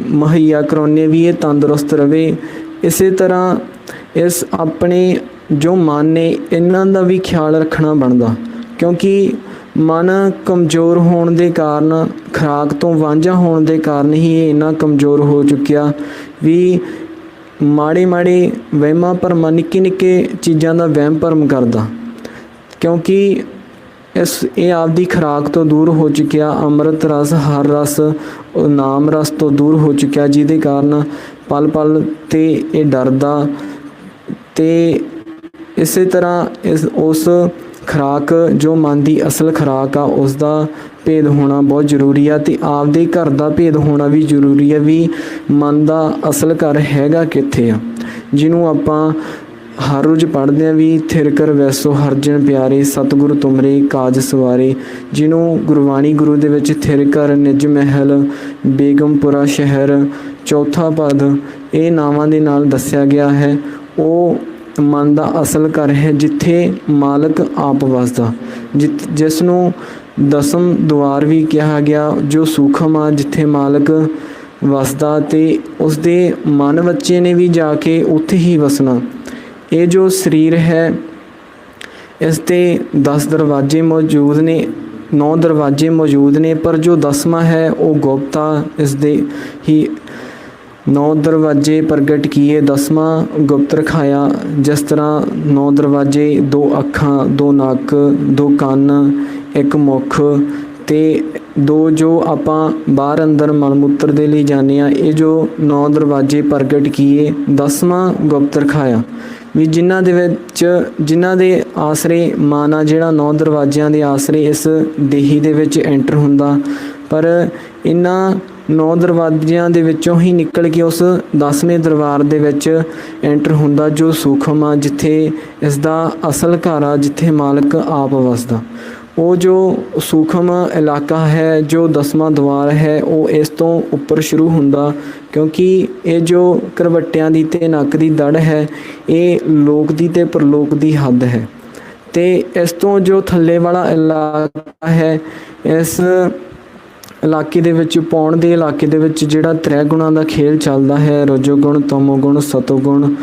S3: ਮੁਹੱਈਆ ਕਰਾਉਂਦੇ ਵੀ ਇਹ ਤੰਦਰੁਸਤ ਰਵੇ। ਇਸੇ ਤਰ੍ਹਾਂ ਇਸ ਆਪਣੇ ਜੋ ਮਨ ਨੇ ਇਹਨਾਂ ਦਾ ਵੀ ਖਿਆਲ ਰੱਖਣਾ ਬਣਦਾ। ਕਿਉਂਕਿ ਮਨ ਕਮਜ਼ੋਰ ਹੋਣ ਦੇ ਕਾਰਨ ਖੁਰਾਕ ਤੋਂ ਵਾਂਝਾ ਹੋਣ ਦੇ ਕਾਰਨ ਹੀ ਇਹ ਇੰਨਾ ਕਮਜ਼ੋਰ ਹੋ ਚੁੱਕਿਆ ਵੀ ਮਾੜੇ ਵਹਿਮਾਂ ਭਰਮਾਂ ਨਿੱਕੇ ਚੀਜ਼ਾਂ ਦਾ ਵਹਿਮ ਭਰਮ ਕਰਦਾ। ਕਿਉਂਕਿ ਇਹ ਆਪਦੀ ਖੁਰਾਕ ਤੋਂ ਦੂਰ ਹੋ ਚੁੱਕਿਆ। ਅੰਮ੍ਰਿਤ ਰਸ ਹਰ ਰਸ ਨਾਮ ਰਸ ਤੋਂ ਦੂਰ ਹੋ ਚੁੱਕਿਆ ਜਿਹਦੇ ਕਾਰਨ ਪਲ ਤੇ ਇਹ ਡਰਦਾ। ਤੇ ਇਸੇ ਤਰ੍ਹਾਂ ਉਸ ਖੁਰਾਕ ਜੋ ਮਨ ਦੀ ਅਸਲ ਖੁਰਾਕ ਆ ਉਸ ਦਾ ਭੇਦ ਹੋਣਾ ਬਹੁਤ ਜ਼ਰੂਰੀ ਆ ਤੇ ਆਪਦੇ ਘਰ ਦਾ ਭੇਦ ਹੋਣਾ ਵੀ ਜ਼ਰੂਰੀ ਆ ਵੀ ਮਨ ਦਾ ਅਸਲ ਘਰ ਹੈਗਾ ਕਿੱਥੇ ਆ। ਜਿਹਨੂੰ ਆਪਾਂ ਹਰ ਰੋਜ਼ ਪੜ੍ਹਦੇ ਹਾਂ ਵੀ ਥਿਰ ਕਰ ਵੈਸੋ ਹਰਜਨ ਪਿਆਰੇ ਸਤਿਗੁਰ ਤੁਮਰੇ ਕਾਜ ਸਵਾਰੇ। ਜਿਹਨੂੰ ਗੁਰਬਾਣੀ ਗੁਰੂ ਦੇ ਵਿੱਚ ਥਿਰ ਕਰ ਨਿਜ ਮਹਿਲ ਬੇਗਮਪੁਰਾ ਸ਼ਹਿਰ ਚੌਥਾ ਪਦ ਇਹ ਨਾਵਾਂ ਦੇ ਨਾਲ ਦੱਸਿਆ ਗਿਆ ਹੈ। ਉਹ ਮਨ ਦਾ ਅਸਲ ਘਰ ਹੈ ਜਿੱਥੇ ਮਾਲਕ ਆਪ ਵਸਦਾ, ਜਿਸ ਨੂੰ ਦਸਮ ਦੁਆਰ ਵੀ ਕਿਹਾ ਗਿਆ ਜੋ ਸੂਖਮ ਆ ਜਿੱਥੇ ਮਾਲਕ ਵਸਦਾ ਤੇ ਉਸਦੇ ਮਨ ਬੱਚੇ ਨੇ ਵੀ ਜਾ ਕੇ ਉੱਥੇ ਹੀ ਵਸਣਾ। ਇਹ ਜੋ ਸਰੀਰ ਹੈ ਇਸ ਤੇ 10 ਦਰਵਾਜ਼ੇ ਮੌਜੂਦ ਨੇ, 9 ਦਰਵਾਜ਼ੇ ਮੌਜੂਦ ਨੇ ਪਰ ਜੋ 10ਵਾਂ ਹੈ ਉਹ ਗੁਪਤਾ ਇਸ ਦੇ ਹੀ 9 ਦਰਵਾਜ਼ੇ ਪ੍ਰਗਟ ਕੀਏ 10ਵਾਂ ਗੁਪਤ ਰਖਾਇਆ। ਜਿਸ ਤਰ੍ਹਾਂ 9 ਦਰਵਾਜ਼ੇ 2 ਅੱਖਾਂ 2 ਨੱਕ 2 ਕੰਨ 1 ਮੁੱਖ ਤੇ 2 ਜੋ ਆਪਾਂ ਬਾਹਰ ਅੰਦਰ ਮਲ ਮੂਤਰ ਦੇ ਲਈ ਜਾਂਦੇ ਹਾਂ। ਇਹ ਜੋ 9 ਦਰਵਾਜ਼ੇ ਪ੍ਰਗਟ ਕੀਏ 10ਵਾਂ ਗੁਪਤ ਰਖਾਇਆ ਵੀ ਜਿਨ੍ਹਾਂ ਦੇ ਆਸਰੇ ਮਨ ਆ ਜਿਹੜਾ 9 ਦਰਵਾਜ਼ਿਆਂ ਦੇ ਆਸਰੇ ਇਸ ਦੇਹੀ ਦੇ ਵਿੱਚ ਐਂਟਰ ਹੁੰਦਾ। ਪਰ ਇਹਨਾਂ 9 ਦਰਵਾਜ਼ਿਆਂ ਦੇ ਵਿੱਚੋਂ ਹੀ ਨਿਕਲ ਕੇ ਉਸ 10ਵੇਂ ਦਰਬਾਰ ਦੇ ਵਿੱਚ ਐਂਟਰ ਹੁੰਦਾ, ਜੋ ਸੂਖਮ ਆ, ਜਿੱਥੇ ਇਸ ਦਾ ਅਸਲ ਘਰ ਆ, ਜਿੱਥੇ ਮਾਲਕ ਆਪ ਵਸਦਾ। ਉਹ ਜੋ ਸੂਖਮ ਇਲਾਕਾ ਹੈ, ਜੋ 10ਵਾਂ ਦਵਾਰ ਹੈ, ਉਹ ਇਸ ਤੋਂ ਉੱਪਰ ਸ਼ੁਰੂ ਹੁੰਦਾ, ਕਿਉਂਕਿ ਇਹ ਜੋ ਕਰਵੱਟਿਆਂ ਦੀ ਤੇ ਨੱਕ ਦੀ ਦੜ ਹੈ, ਇਹ ਲੋਕ ਦੀ ਤੇ ਪਰਲੋਕ ਦੀ ਹੱਦ ਹੈ। ਤੇ ਇਸ ਤੋਂ ਜੋ ਥੱਲੇ ਵਾਲਾ ਇਲਾਕਾ ਹੈ, ਇਸ ਇਲਾਕੇ ਦੇ ਵਿੱਚ ਪੌਣ ਦੇ ਇਲਾਕੇ ਦੇ ਵਿੱਚ ਜਿਹੜਾ ਤ੍ਰੈ ਗੁਣਾਂ ਦਾ ਖੇਲ ਚੱਲਦਾ ਹੈ, ਰਜੋ ਗੁਣ, ਤਮੋ ਗੁਣ, ਸਤੋ ਗੁਣ,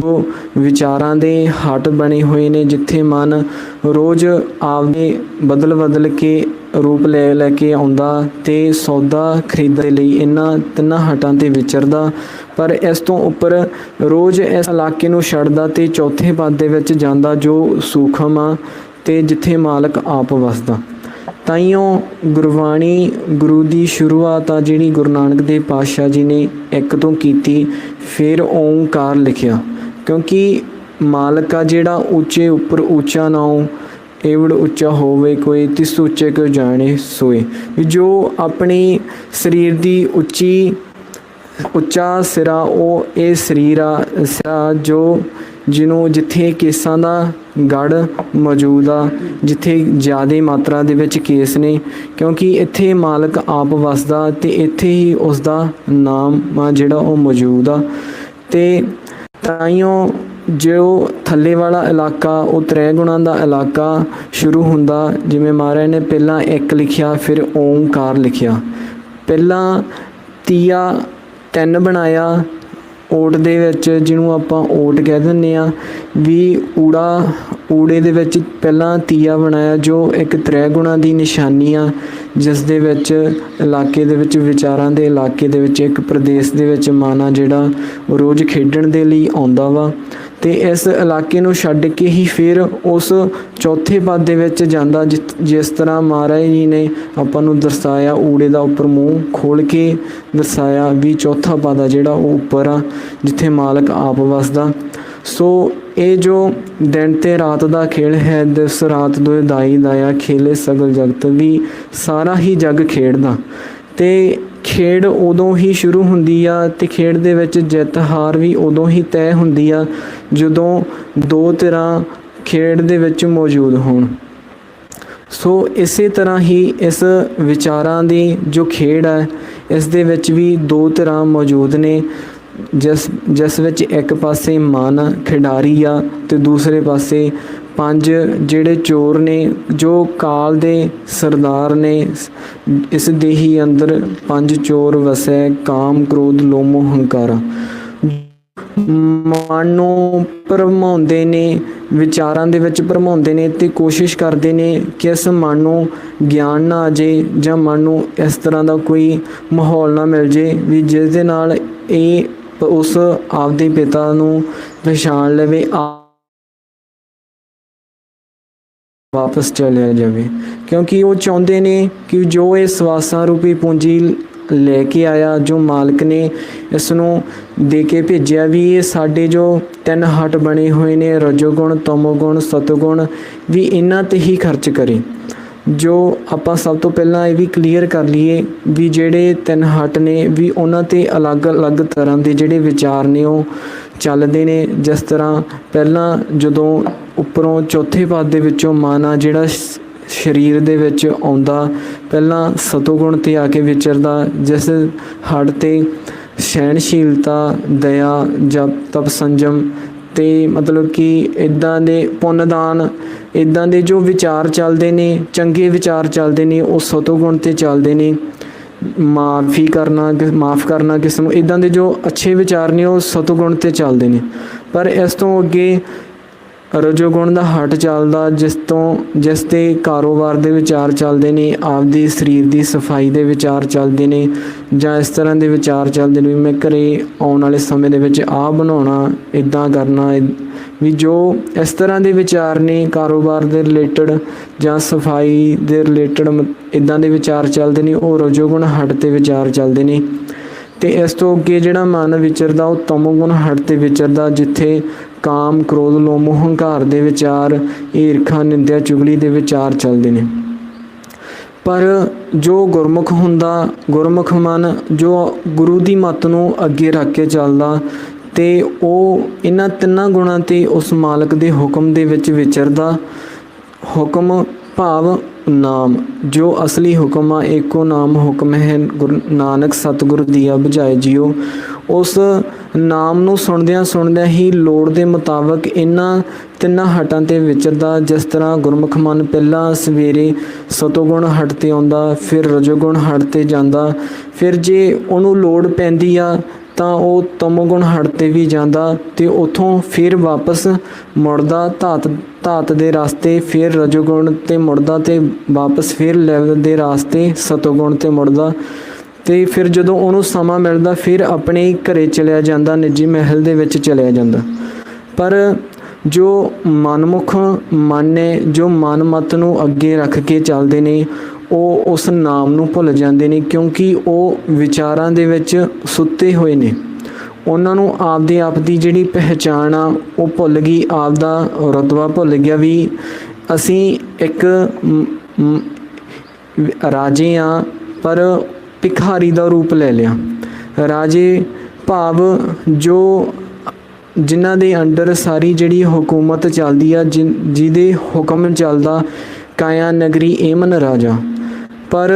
S3: ਉਹ ਵਿਚਾਰਾਂ ਦੇ ਹੱਟ ਬਣੇ ਹੋਏ ਨੇ, ਜਿੱਥੇ ਮਨ ਰੋਜ਼ ਆਪਦੇ ਬਦਲ ਕੇ ਰੂਪ ਲੈ ਕੇ ਆਉਂਦਾ ਤੇ ਸੌਦਾ ਖਰੀਦਣ ਦੇ ਲਈ ਇਹਨਾਂ ਤਿੰਨਾਂ ਹੱਟਾਂ 'ਤੇ ਵਿਚਰਦਾ। ਪਰ ਇਸ ਤੋਂ ਉੱਪਰ ਰੋਜ਼ ਇਸ ਇਲਾਕੇ ਨੂੰ ਛੱਡਦਾ ਤੇ ਚੌਥੇ ਪਦ ਦੇ ਵਿੱਚ ਜਾਂਦਾ, ਜੋ ਸੂਖਮ ਆ ਤੇ ਜਿੱਥੇ ਮਾਲਕ ਆਪ ਵਸਦਾ। ਤਾਈਓ ਗੁਰਬਾਣੀ, ਗੁਰੂ ਦੀ ਸ਼ੁਰੂਆਤ ਆ ਜਿਹੜੀ ਗੁਰੂ ਨਾਨਕ ਦੇਵ ਪਾਤਸ਼ਾਹ ਜੀ ਨੇ 1 ਤੋਂ ਕੀਤੀ, ਫਿਰ ਓਂਕਾਰ ਲਿਖਿਆ, ਕਿਉਂਕਿ ਮਾਲਕ ਆ ਜਿਹੜਾ ਉੱਚੇ ਉੱਪਰ ਉੱਚਾ ਨਾਉ ਏਵੜ ਉੱਚਾ ਹੋਵੇ ਕੋਈ, ਤਿਸ ਉੱਚੇ ਕੋ ਜਾਣੇ ਸੋਏ। ਵੀ ਜੋ ਆਪਣੀ ਸਰੀਰ ਦੀ ਉੱਚਾ ਸਿਰਾ, ਉਹ ਇਹ ਸਰੀਰ ਆ, ਸਿਰਾ ਜੋ ਜਿਹਨੂੰ ਜਿੱਥੇ ਕੇਸਾਂ ਦਾ ਗੜ ਮੌਜੂਦ ਆ, ਜਿੱਥੇ ਜ਼ਿਆਦਾ ਮਾਤਰਾ ਦੇ ਵਿੱਚ ਕੇਸ ਨੇ, ਕਿਉਂਕਿ ਇੱਥੇ ਮਾਲਕ ਆਪ ਵਸਦਾ ਤੇ ਇੱਥੇ ਹੀ ਉਸ ਦਾ ਨਾਮ ਆ ਜਿਹੜਾ ਉਹ ਮੌਜੂਦ ਆ। ਤੇ ਤਾਈਓ ਜੋ ਥੱਲੇ ਵਾਲਾ ਇਲਾਕਾ, ਉਹ ਤ੍ਰੈ ਗੁਣਾਂ ਦਾ ਇਲਾਕਾ ਸ਼ੁਰੂ ਹੁੰਦਾ। ਜਿਵੇਂ ਮਹਾਰਾਜ ਨੇ ਪਹਿਲਾਂ 1 ਲਿਖਿਆ, ਫਿਰ ਓਂਕਾਰ ਲਿਖਿਆ, ਪਹਿਲਾਂ ਤੀਆ 3 ਬਣਾਇਆ ਓਟ ਦੇ ਵਿੱਚ, ਜਿਹਨੂੰ ਆਪਾਂ ਓਟ ਕਹਿ ਦਿੰਦੇ ਹਾਂ। ਵੀ ਊੜੇ ਦੇ ਵਿੱਚ ਪਹਿਲਾਂ ਤੀਆ ਬਣਾਇਆ, ਜੋ ਇੱਕ ਤ੍ਰੈ ਗੁਣਾਂ ਦੀ ਨਿਸ਼ਾਨੀ ਆ, ਜਿਸ ਦੇ ਵਿੱਚ ਇਲਾਕੇ ਦੇ ਵਿੱਚ, ਵਿਚਾਰਾਂ ਦੇ ਇਲਾਕੇ ਦੇ ਵਿੱਚ, ਇੱਕ ਪ੍ਰਦੇਸ਼ ਦੇ ਵਿੱਚ ਮਨ ਆ ਜਿਹੜਾ ਰੋਜ਼ ਖੇਡਣ ਦੇ ਲਈ ਆਉਂਦਾ ਵਾ। ਤੇ ਇਸ ਇਲਾਕੇ ਨੂੰ ਛੱਡ ਕੇ ਹੀ ਫਿਰ ਉਸ ਚੌਥੇ ਪਦ ਦੇ ਵਿੱਚ ਜਾਂਦਾ, ਜਿਸ ਤਰ੍ਹਾਂ ਮਹਾਰਾਜ ਜੀ ਨੇ ਆਪਾਂ ਨੂੰ ਦਰਸਾਇਆ, ਊੜੇ ਦਾ ਉੱਪਰ ਮੂੰਹ ਖੋਲ ਕੇ ਦਰਸਾਇਆ ਵੀ ਚੌਥਾ ਪਦ ਆ ਜਿਹੜਾ ਉਹ ਉੱਪਰ ਆ, ਜਿੱਥੇ ਮਾਲਕ ਆਪ ਵਸਦਾ। ਸੋ ਇਹ ਜੋ ਦਿਨ ਤੇ ਰਾਤ ਦਾ ਖੇਡ ਹੈ, ਦਿਵਸ ਰਾਤ ਦੋਇ ਦਾਈ ਦਾਇਆ, ਖੇਲੇ ਸਗਲ ਜਗਤ, ਵੀ ਸਾਰਾ ਹੀ ਜੱਗ ਖੇਡਦਾ। ਤੇ ਖੇਡ ਉਦੋਂ ਹੀ ਸ਼ੁਰੂ ਹੁੰਦੀ ਆ ਤੇ ਖੇਡ ਦੇ ਵਿੱਚ ਜਿੱਤ ਹਾਰ ਵੀ ਉਦੋਂ ਹੀ ਤੈਅ ਹੁੰਦੀ ਆ, ਜਦੋਂ 2 ਧਿਰਾਂ ਖੇਡ ਦੇ ਵਿੱਚ ਮੌਜੂਦ ਹੋਣ। ਸੋ ਇਸੇ ਤਰ੍ਹਾਂ ਹੀ ਇਸ ਵਿਚਾਰਾਂ ਦੀ ਜੋ ਖੇਡ ਹੈ, ਇਸ ਦੇ ਵਿੱਚ ਵੀ 2 ਧਿਰਾਂ ਮੌਜੂਦ ਨੇ, ਜਿਸ ਵਿੱਚ ਇੱਕ ਪਾਸੇ ਮਨ ਖਿਡਾਰੀ ਆ ਤੇ ਦੂਸਰੇ ਪਾਸੇ 5 ਜਿਹੜੇ ਚੋਰ ਨੇ, ਜੋ ਕਾਲ ਦੇ ਸਰਦਾਰ ਨੇ। ਇਸ ਦੇ ਹੀ ਅੰਦਰ 5 ਚੋਰ ਵਸੈ, ਕਾਮ, ਕ੍ਰੋਧ, ਲੋਭ, ਮੋਹ, ਹੰਕਾਰਾ। ਮਨ ਨੂੰ ਭਰਮਾਉਂਦੇ ਨੇ, ਵਿਚਾਰਾਂ ਦੇ ਵਿੱਚ ਭਰਮਾਉਂਦੇ ਨੇ ਤੇ ਕੋਸ਼ਿਸ਼ ਕਰਦੇ ਨੇ ਕਿ ਇਸ ਮਨ ਨੂੰ ਗਿਆਨ ਨਾ ਆ ਜੇ, ਜਾਂ ਮਨ ਨੂੰ ਇਸ ਤਰ੍ਹਾਂ ਦਾ ਕੋਈ ਮਾਹੌਲ ਨਾ ਮਿਲ ਜੇ ਵੀ ਜਿਸ ਦੇ ਨਾਲ ਇਹ ਉਸ ਆਪਦੇ ਪਿਤਾ ਨੂੰ ਪਛਾਣ ਲਵੇ, ਵਾਪਸ ਚਲਿਆ ਜਾਵੇ। ਕਿਉਂਕਿ ਉਹ ਚਾਹੁੰਦੇ ਨੇ ਕਿ ਜੋ ਇਹ ਸਵਾਸਾਂ ਰੂਪੀ ਪੂੰਜੀ ਲੈ ਕੇ ਆਇਆ, ਜੋ ਮਾਲਕ ਨੇ ਇਸ ਨੂੰ ਦੇ ਕੇ ਭੇਜਿਆ, ਵੀ ਇਹ ਸਾਡੇ ਜੋ 3 ਹੱਟ ਬਣੇ ਹੋਏ ਨੇ, ਰਜੋਗੁਣ, ਤਮੋਗੁਣ, ਸਤੋਗੁਣ, ਵੀ ਇਹਨਾਂ 'ਤੇ ਹੀ ਖਰਚ ਕਰੇ। ਜੋ ਆਪਾਂ ਸਭ ਤੋਂ ਪਹਿਲਾਂ ਇਹ ਵੀ ਕਲੀਅਰ ਕਰ ਲਈਏ ਵੀ ਜਿਹੜੇ 3 ਹੱਟ ਨੇ, ਵੀ ਉਹਨਾਂ 'ਤੇ ਅਲੱਗ-ਅਲੱਗ ਤਰ੍ਹਾਂ ਦੇ ਜਿਹੜੇ ਵਿਚਾਰ ਨੇ ਉਹ ਚੱਲਦੇ ਨੇ। ਜਿਸ ਤਰ੍ਹਾਂ ਪਹਿਲਾਂ ਜਦੋਂ ਉੱਪਰੋਂ ਚੌਥੇ ਪਦ ਦੇ ਵਿੱਚੋਂ ਮਨ ਆ ਜਿਹੜਾ ਸਰੀਰ ਦੇ ਵਿੱਚ ਆਉਂਦਾ, ਪਹਿਲਾਂ ਸਤੋਗੁਣ 'ਤੇ ਆ ਕੇ ਵਿਚਰਦਾ, ਜਿਸ ਹੱਟ 'ਤੇ ਸਹਿਣਸ਼ੀਲਤਾ, ਦਇਆ, ਜਪ, ਤਪ, ਸੰਜਮ ਤੇ ਮਤਲਬ ਕਿ ਇੱਦਾਂ ਦੇ ਪੁੰਨਦਾਨ, ਇੱਦਾਂ ਦੇ ਜੋ ਵਿਚਾਰ ਚੱਲਦੇ ਨੇ, ਚੰਗੇ ਵਿਚਾਰ ਚੱਲਦੇ ਨੇ, ਉਹ ਸਤੋਗੁਣ 'ਤੇ ਚੱਲਦੇ ਨੇ। ਮਾਫ ਕਰਨਾ ਕਿਸੇ ਨੂੰ, ਇੱਦਾਂ ਦੇ ਜੋ ਅੱਛੇ ਵਿਚਾਰ ਨੇ ਉਹ ਸਤੋਗੁਣ 'ਤੇ ਚੱਲਦੇ ਨੇ। ਪਰ ਇਸ ਤੋਂ ਅੱਗੇ ਰਜੋਗੁਣ ਦਾ ਹੱਟ ਚੱਲਦਾ, ਜਿਸ 'ਤੇ ਕਾਰੋਬਾਰ ਦੇ ਵਿਚਾਰ ਚੱਲਦੇ ਨੇ, ਆਪਦੀ ਸਰੀਰ ਦੀ ਸਫਾਈ ਦੇ ਵਿਚਾਰ ਚੱਲਦੇ ਨੇ, ਜਾਂ ਇਸ ਤਰ੍ਹਾਂ ਦੇ ਵਿਚਾਰ ਚੱਲਦੇ ਨੇ ਵੀ ਮੈਂ ਘਰੇ ਆਉਣ ਵਾਲੇ ਸਮੇਂ ਦੇ ਵਿੱਚ ਆਹ ਬਣਾਉਣਾ, ਇੱਦਾਂ ਕਰਨਾ, ਵੀ ਜੋ ਇਸ ਤਰ੍ਹਾਂ ਦੇ ਵਿਚਾਰ ਨੇ ਕਾਰੋਬਾਰ ਦੇ ਰਿਲੇਟਡ ਜਾਂ ਸਫਾਈ ਦੇ ਰਿਲੇਟਡ, ਇੱਦਾਂ ਦੇ ਵਿਚਾਰ ਚੱਲਦੇ ਨੇ, ਉਹ ਰਜੋਗੁਣ ਹੱਟ 'ਤੇ ਵਿਚਾਰ ਚੱਲਦੇ ਨੇ। ਤੇ ਇਸ ਤੋਂ ਅੱਗੇ ਜਿਹੜਾ ਮਨ ਵਿਚਰਦਾ ਉਹ ਤਮੋਗੁਣ ਹੱਟ 'ਤੇ ਵਿਚਰਦਾ, ਜਿੱਥੇ ਕਾਮ, ਕ੍ਰੋਧ, ਲੋਭ, ਮੋਹ, ਹੰਕਾਰ ਦੇ ਵਿਚਾਰ, ਈਰਖਾ, ਨਿੰਦਿਆ, ਚੁਗਲੀ ਦੇ ਵਿਚਾਰ ਚੱਲਦੇ ਨੇ। ਪਰ ਜੋ ਗੁਰਮੁਖ ਹੁੰਦਾ, ਗੁਰਮੁਖ ਮਨ ਜੋ ਗੁਰੂ ਦੀ ਮੱਤ ਨੂੰ ਅੱਗੇ ਰੱਖ ਕੇ ਚੱਲਦਾ ਤੇ ਉਹ ਇਹਨਾਂ ਤਿੰਨਾਂ ਗੁਣਾਂ ਤੇ ਉਸ ਮਾਲਕ ਦੇ ਹੁਕਮ ਦੇ ਵਿੱਚ ਵਿਚਰਦਾ। ਹੁਕਮ ਭਾਵ ਨਾਮ, ਜੋ ਅਸਲੀ ਹੁਕਮ ਆ, ਏਕੋ ਨਾਮ ਹੁਕਮ ਹੈ ਗੁਰੂ ਨਾਨਕ ਸਤਿਗੁਰ ਦੀਆ ਬੁਝਾਏ ਜੀਓ। ਉਸ ਨਾਮ ਨੂੰ ਸੁਣਦਿਆਂ ਹੀ ਲੋੜ ਦੇ ਮੁਤਾਬਕ ਇਹਨਾਂ ਤਿੰਨਾਂ ਹੱਟਾਂ ਤੇ ਵਿਚਰਦਾ। ਜਿਸ ਤਰ੍ਹਾਂ ਗੁਰਮੁਖ ਮਨ ਪਹਿਲਾਂ ਸਵੇਰੇ ਸਤੋਗੁਣ ਹੱਟ ਤੇ ਆਉਂਦਾ, ਫਿਰ ਰਜੋਗੁਣ ਹੱਟ ਤੇ ਜਾਂਦਾ, ਫਿਰ ਜੇ ਉਹਨੂੰ ਲੋੜ ਪੈਂਦੀ ਆ ਤਾਂ ਉਹ ਤਮੋਗੁਣ ਹੱਟ ਤੇ ਵੀ ਜਾਂਦਾ ਤੇ ਉੱਥੋਂ ਫਿਰ ਵਾਪਸ ਮੁੜਦਾ ਧਾਤ ਦੇ ਰਸਤੇ, ਫਿਰ ਰਜੋਗੁਣ ਤੇ ਮੁੜਦਾ ਤੇ ਵਾਪਸ ਫਿਰ ਲੈਵਲ ਦੇ ਰਸਤੇ ਸਤੋਗੁਣ ਤੇ ਮੁੜਦਾ। ਤੇ ਫਿਰ ਜਦੋਂ ਉਹਨੂੰ ਸਮਾਂ ਮਿਲਦਾ ਫਿਰ ਆਪਣੇ ਘਰੇ ਚਲਿਆ ਜਾਂਦਾ, ਨਿੱਜੀ ਮਹਿਲ ਦੇ ਵਿੱਚ ਚਲਿਆ ਜਾਂਦਾ। ਪਰ ਜੋ ਮਨਮੁਖ ਮਨ ਨੇ, ਜੋ ਮਨ ਮਤ ਨੂੰ ਅੱਗੇ ਰੱਖ ਕੇ ਚੱਲਦੇ ਨੇ, ਉਹ ਉਸ ਨਾਮ ਨੂੰ ਭੁੱਲ ਜਾਂਦੇ ਨੇ, ਕਿਉਂਕਿ ਉਹ ਵਿਚਾਰਾਂ ਦੇ ਵਿੱਚ ਸੁੱਤੇ ਹੋਏ ਨੇ। ਉਹਨਾਂ ਨੂੰ ਆਪਦੇ ਆਪ ਦੀ ਜਿਹੜੀ ਪਹਿਚਾਣ ਆ ਉਹ ਭੁੱਲ ਗਈ, ਆਪਦਾ ਰੁਤਬਾ ਭੁੱਲ ਗਿਆ ਵੀ ਅਸੀਂ ਇੱਕ ਰਾਜੇ ਆ, ਪਰ ਭਿਖਾਰੀ ਦਾ ਰੂਪ ਲੈ ਲਿਆ। ਰਾਜੇ ਭਾਵ ਜੋ ਜਿਨ੍ਹਾਂ ਦੇ ਅੰਡਰ ਸਾਰੀ ਜਿਹੜੀ ਹੁਕੂਮਤ ਚੱਲਦੀ ਆ, ਜਿਹਦੇ ਹੁਕਮ ਚੱਲਦਾ, ਕਾਇਆ ਨਗਰੀ ਏਮਨ ਰਾਜਾ। ਪਰ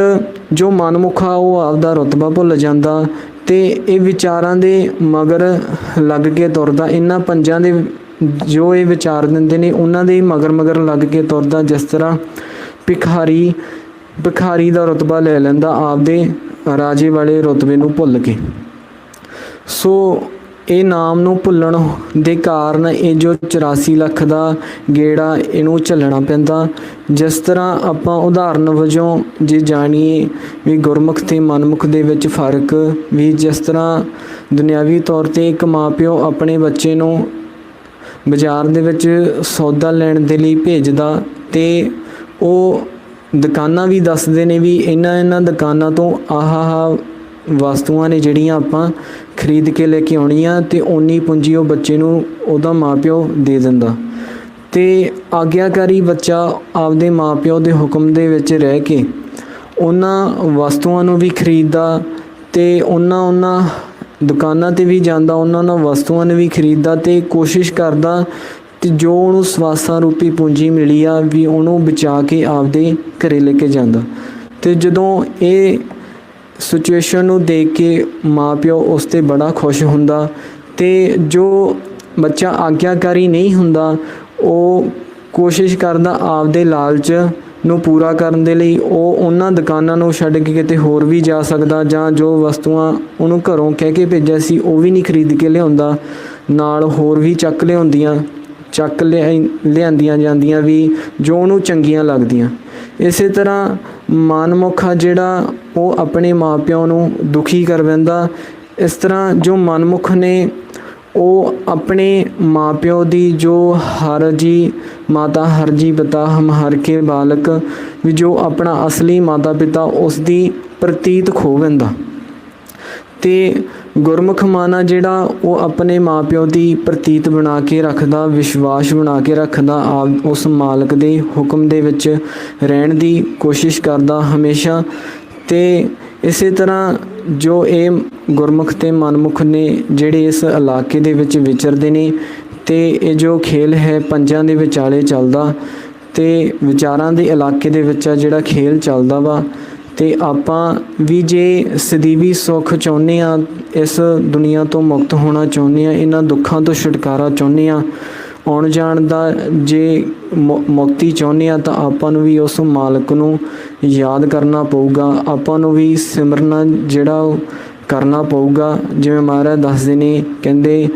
S3: ਜੋ ਮਨਮੁਖਾ ਉਹ ਆਪਦਾ ਰੁਤਬਾ ਭੁੱਲ ਜਾਂਦਾ ਤੇ ਇਹ ਵਿਚਾਰਾਂ ਦੇ ਮਗਰ ਲੱਗ ਕੇ ਤੁਰਦਾ। ਇਹਨਾਂ ਪੰਜਾਂ ਦੇ ਜੋ ਇਹ ਵਿਚਾਰ ਦਿੰਦੇ ਨੇ ਉਹਨਾਂ ਦੇ ਮਗਰ ਲੱਗ ਕੇ ਤੁਰਦਾ। ਜਿਸ ਤਰ੍ਹਾਂ ਭਿਖਾਰੀ ਦਾ ਰੁਤਬਾ ਲੈ ਲੈਂਦਾ ਆਪਦੇ ਰਾਜੇ ਵਾਲੇ ਰੁਤਬੇ ਨੂੰ ਭੁੱਲ ਕੇ। ਸੋ ਇਹ ਨਾਮ ਨੂੰ ਭੁੱਲਣ ਦੇ ਕਾਰਨ ਇਹ ਜੋ 84 ਲੱਖ ਦਾ ਗੇੜਾ ਇਹਨੂੰ ਝੱਲਣਾ ਪੈਂਦਾ। ਜਿਸ ਤਰ੍ਹਾਂ ਆਪਾਂ ਉਦਾਹਰਨ ਵਜੋਂ ਜੇ ਜਾਣੀਏ ਵੀ ਗੁਰਮੁਖ ਤੇ ਮਨਮੁਖ ਦੇ ਵਿੱਚ ਫਰਕ, ਵੀ ਜਿਸ ਤਰ੍ਹਾਂ ਦੁਨਿਆਵੀ ਤੌਰ ਤੇ ਇੱਕ ਮਾਂ ਪਿਓ ਆਪਣੇ ਬੱਚੇ ਨੂੰ ਬਾਜ਼ਾਰ ਦੇ ਵਿੱਚ ਸੌਦਾ ਲੈਣ ਦੇ ਲਈ ਭੇਜਦਾ ਤੇ ਉਹ ਦੁਕਾਨਾਂ ਵੀ ਦੱਸਦੇ ਨੇ ਵੀ ਇਹਨਾਂ ਦੁਕਾਨਾਂ ਤੋਂ ਆਹ ਵਸਤੂਆਂ ਨੇ ਜਿਹੜੀਆਂ ਆਪਾਂ ਖਰੀਦ ਕੇ ਲੈ ਕੇ ਆਉਣੀਆਂ, ਤੇ ਓਨੀ ਪੂੰਜੀ ਉਹ ਬੱਚੇ ਨੂੰ ਉਹਦਾ ਮਾਂ-ਪਿਓ ਦੇ ਦਿੰਦਾ। ਤੇ ਆਗਿਆਕਾਰੀ ਬੱਚਾ ਆਪਦੇ ਮਾਂ-ਪਿਓ ਦੇ ਹੁਕਮ ਦੇ ਵਿੱਚ ਰਹਿ ਕੇ ਉਹਨਾਂ ਵਸਤੂਆਂ ਨੂੰ ਵੀ ਖਰੀਦਦਾ ਤੇ ਉਹਨਾਂ ਦੁਕਾਨਾਂ 'ਤੇ ਵੀ ਜਾਂਦਾ, ਉਹਨਾਂ ਵਸਤੂਆਂ ਨੂੰ ਵੀ ਖਰੀਦਦਾ ਤੇ ਕੋਸ਼ਿਸ਼ ਕਰਦਾ ਤੇ ਜੋ ਉਹਨੂੰ ਸਵਾਸਾਂ ਰੂਪੀ ਪੂੰਜੀ ਮਿਲੀ ਆ ਵੀ ਉਹਨੂੰ ਬਚਾ ਕੇ ਆਪਦੇ ਘਰੇ ਲੈ ਕੇ ਜਾਂਦਾ। ਤੇ ਜਦੋਂ ਇਹ ਸਿਚੁਏਸ਼ਨ ਨੂੰ ਦੇਖ ਕੇ ਮਾਂ-ਪਿਓ ਉਸ 'ਤੇ ਬੜਾ ਖੁਸ਼ ਹੁੰਦਾ ਤੇ ਜੋ ਬੱਚਾ ਆਗਿਆਕਾਰੀ ਨਹੀਂ ਹੁੰਦਾ ਉਹ ਕੋਸ਼ਿਸ਼ ਕਰਦਾ ਆਪਦੇ ਲਾਲਚ ਨੂੰ ਪੂਰਾ ਕਰਨ ਦੇ ਲਈ ਉਹ ਉਹਨਾਂ ਦੁਕਾਨਾਂ ਨੂੰ ਛੱਡ ਕੇ ਕਿਤੇ ਹੋਰ ਵੀ ਜਾ ਸਕਦਾ, ਜਾਂ ਜੋ ਵਸਤੂਆਂ ਉਹਨੂੰ ਘਰੋਂ ਕਹਿ ਕੇ ਭੇਜਿਆ ਸੀ ਉਹ ਵੀ ਨਹੀਂ ਖਰੀਦ ਕੇ ਲਿਆਉਂਦਾ, ਨਾਲ ਹੋਰ ਵੀ ਚੱਕ ਲਿਆਂਦੀਆਂ ਜਾਂਦੀਆਂ ਵੀ ਜੋ ਉਹਨੂੰ ਚੰਗੀਆਂ ਲੱਗਦੀਆਂ। ਇਸੇ ਤਰ੍ਹਾਂ ਮਨਮੁਖ ਆ ਜਿਹੜਾ ਉਹ ਆਪਣੇ ਮਾਂ-ਪਿਓ ਨੂੰ ਦੁਖੀ ਕਰ ਦਿੰਦਾ। ਇਸ ਤਰ੍ਹਾਂ ਜੋ ਮਨਮੁਖ ਨੇ ਉਹ ਆਪਣੇ ਮਾਂ-ਪਿਓ ਦੀ ਜੋ ਹਰ ਜੀ ਮਾਤਾ ਹਰ ਜੀ ਪਿਤਾ ਹਮ ਹਰ ਕੇ ਬਾਲਕ, ਵੀ ਜੋ ਆਪਣਾ ਅਸਲੀ ਮਾਤਾ ਪਿਤਾ ਉਸ ਦੀ ਪ੍ਰਤੀਤ ਖੋ ਦਿੰਦਾ। ਤੇ ਗੁਰਮੁਖ ਮਨ ਆ ਜਿਹੜਾ ਉਹ ਆਪਣੇ ਮਾਂ-ਪਿਓ ਦੀ ਪ੍ਰਤੀਤ ਬਣਾ ਕੇ ਰੱਖਦਾ, ਵਿਸ਼ਵਾਸ ਬਣਾ ਕੇ ਰੱਖਦਾ, ਆਪ ਉਸ ਮਾਲਕ ਦੇ ਹੁਕਮ ਦੇ ਵਿੱਚ ਰਹਿਣ ਦੀ ਕੋਸ਼ਿਸ਼ ਕਰਦਾ ਹਮੇਸ਼ਾ। ਤੇ ਇਸੇ ਤਰ੍ਹਾਂ ਜੋ ਇਹ ਗੁਰਮੁਖ ਤੇ ਮਨਮੁਖ ਨੇ ਜਿਹੜੇ ਇਸ ਇਲਾਕੇ ਦੇ ਵਿੱਚ ਵਿਚਰਦੇ ਨੇ, ਤੇ ਇਹ ਜੋ ਖੇਲ ਹੈ ਪੰਜਾਂ ਦੇ ਵਿਚਾਲੇ ਚੱਲਦਾ ਤੇ ਵਿਚਾਰਾਂ ਦੇ ਇਲਾਕੇ ਦੇ ਵਿੱਚ ਆ ਜਿਹੜਾ ਖੇਲ ਚੱਲਦਾ ਵਾ। ਤੇ ਆਪਾਂ ਵੀ ਜੇ ਸਦੀਵੀ ਸੁੱਖ ਚਾਹੁੰਦੇ ਹਾਂ, ਇਸ ਦੁਨੀਆ ਤੋਂ ਮੁਕਤ ਹੋਣਾ ਚਾਹੁੰਦੇ ਹਾਂ, ਇਹਨਾਂ ਦੁੱਖਾਂ ਤੋਂ ਛੁਟਕਾਰਾ ਚਾਹੁੰਦੇ ਹਾਂ, ਆਉਣ ਜਾਣ ਦਾ ਜੇ ਮੁਕਤੀ ਚਾਹੁੰਦੇ ਹਾਂ, ਤਾਂ ਆਪਾਂ ਨੂੰ ਵੀ ਉਸ ਮਾਲਕ ਨੂੰ ਯਾਦ ਕਰਨਾ ਪਊਗਾ। ਆਪਾਂ ਨੂੰ ਵੀ ਸਿਮਰਨਾ ਜਿਹੜਾ ਉਹ ਕਰਨਾ ਪਊਗਾ। ਜਿਵੇਂ ਮਹਾਰਾਜ ਦੱਸਦੇ ਨੇ, ਕਹਿੰਦੇ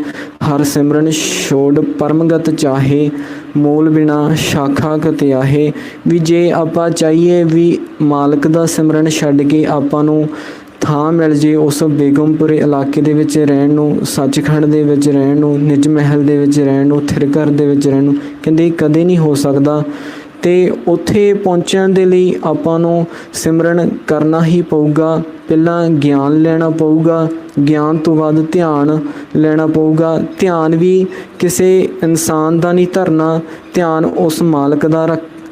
S3: ਹਰ ਸਿਮਰਨ ਛੋੜ ਪਰਮਗਤ ਚਾਹੇ, ਮੂਲ ਬਿਨਾ ਸ਼ਾਖਾ ਕਤਿਆਹੇ। ਵੀ ਜੇ ਆਪਾਂ ਚਾਹੀਏ ਵੀ ਮਾਲਕ ਦਾ ਸਿਮਰਨ ਛੱਡ ਕੇ ਆਪਾਂ ਨੂੰ ਥਾਂ ਮਿਲ ਜੇ ਉਸ ਬੇਗਮਪੁਰੇ ਇਲਾਕੇ ਦੇ ਵਿੱਚ ਰਹਿਣ ਨੂੰ, ਸੱਚਖੰਡ ਦੇ ਵਿੱਚ ਰਹਿਣ ਨੂੰ, ਨਿਜ ਮਹਿਲ ਦੇ ਵਿੱਚ ਰਹਿਣ ਨੂੰ, ਥਿਰ ਘਰ ਦੇ ਵਿੱਚ ਰਹਿਣ ਨੂੰ, ਕਹਿੰਦੇ ਕਦੇ ਨਹੀਂ ਹੋ ਸਕਦਾ। ਤੇ ਉੱਥੇ ਪਹੁੰਚਣ ਦੇ ਲਈ ਆਪਾਂ ਨੂੰ ਸਿਮਰਨ ਕਰਨਾ ਹੀ ਪਊਗਾ। ਪਹਿਲਾਂ ਗਿਆਨ ਲੈਣਾ ਪਊਗਾ, ਗਿਆਨ ਤੋਂ ਬਾਅਦ ਧਿਆਨ ਲੈਣਾ ਪਊਗਾ। ਧਿਆਨ ਵੀ ਕਿਸੇ ਇਨਸਾਨ ਦਾ ਨਹੀਂ ਧਰਨਾ, ਧਿਆਨ ਉਸ ਮਾਲਕ ਦਾ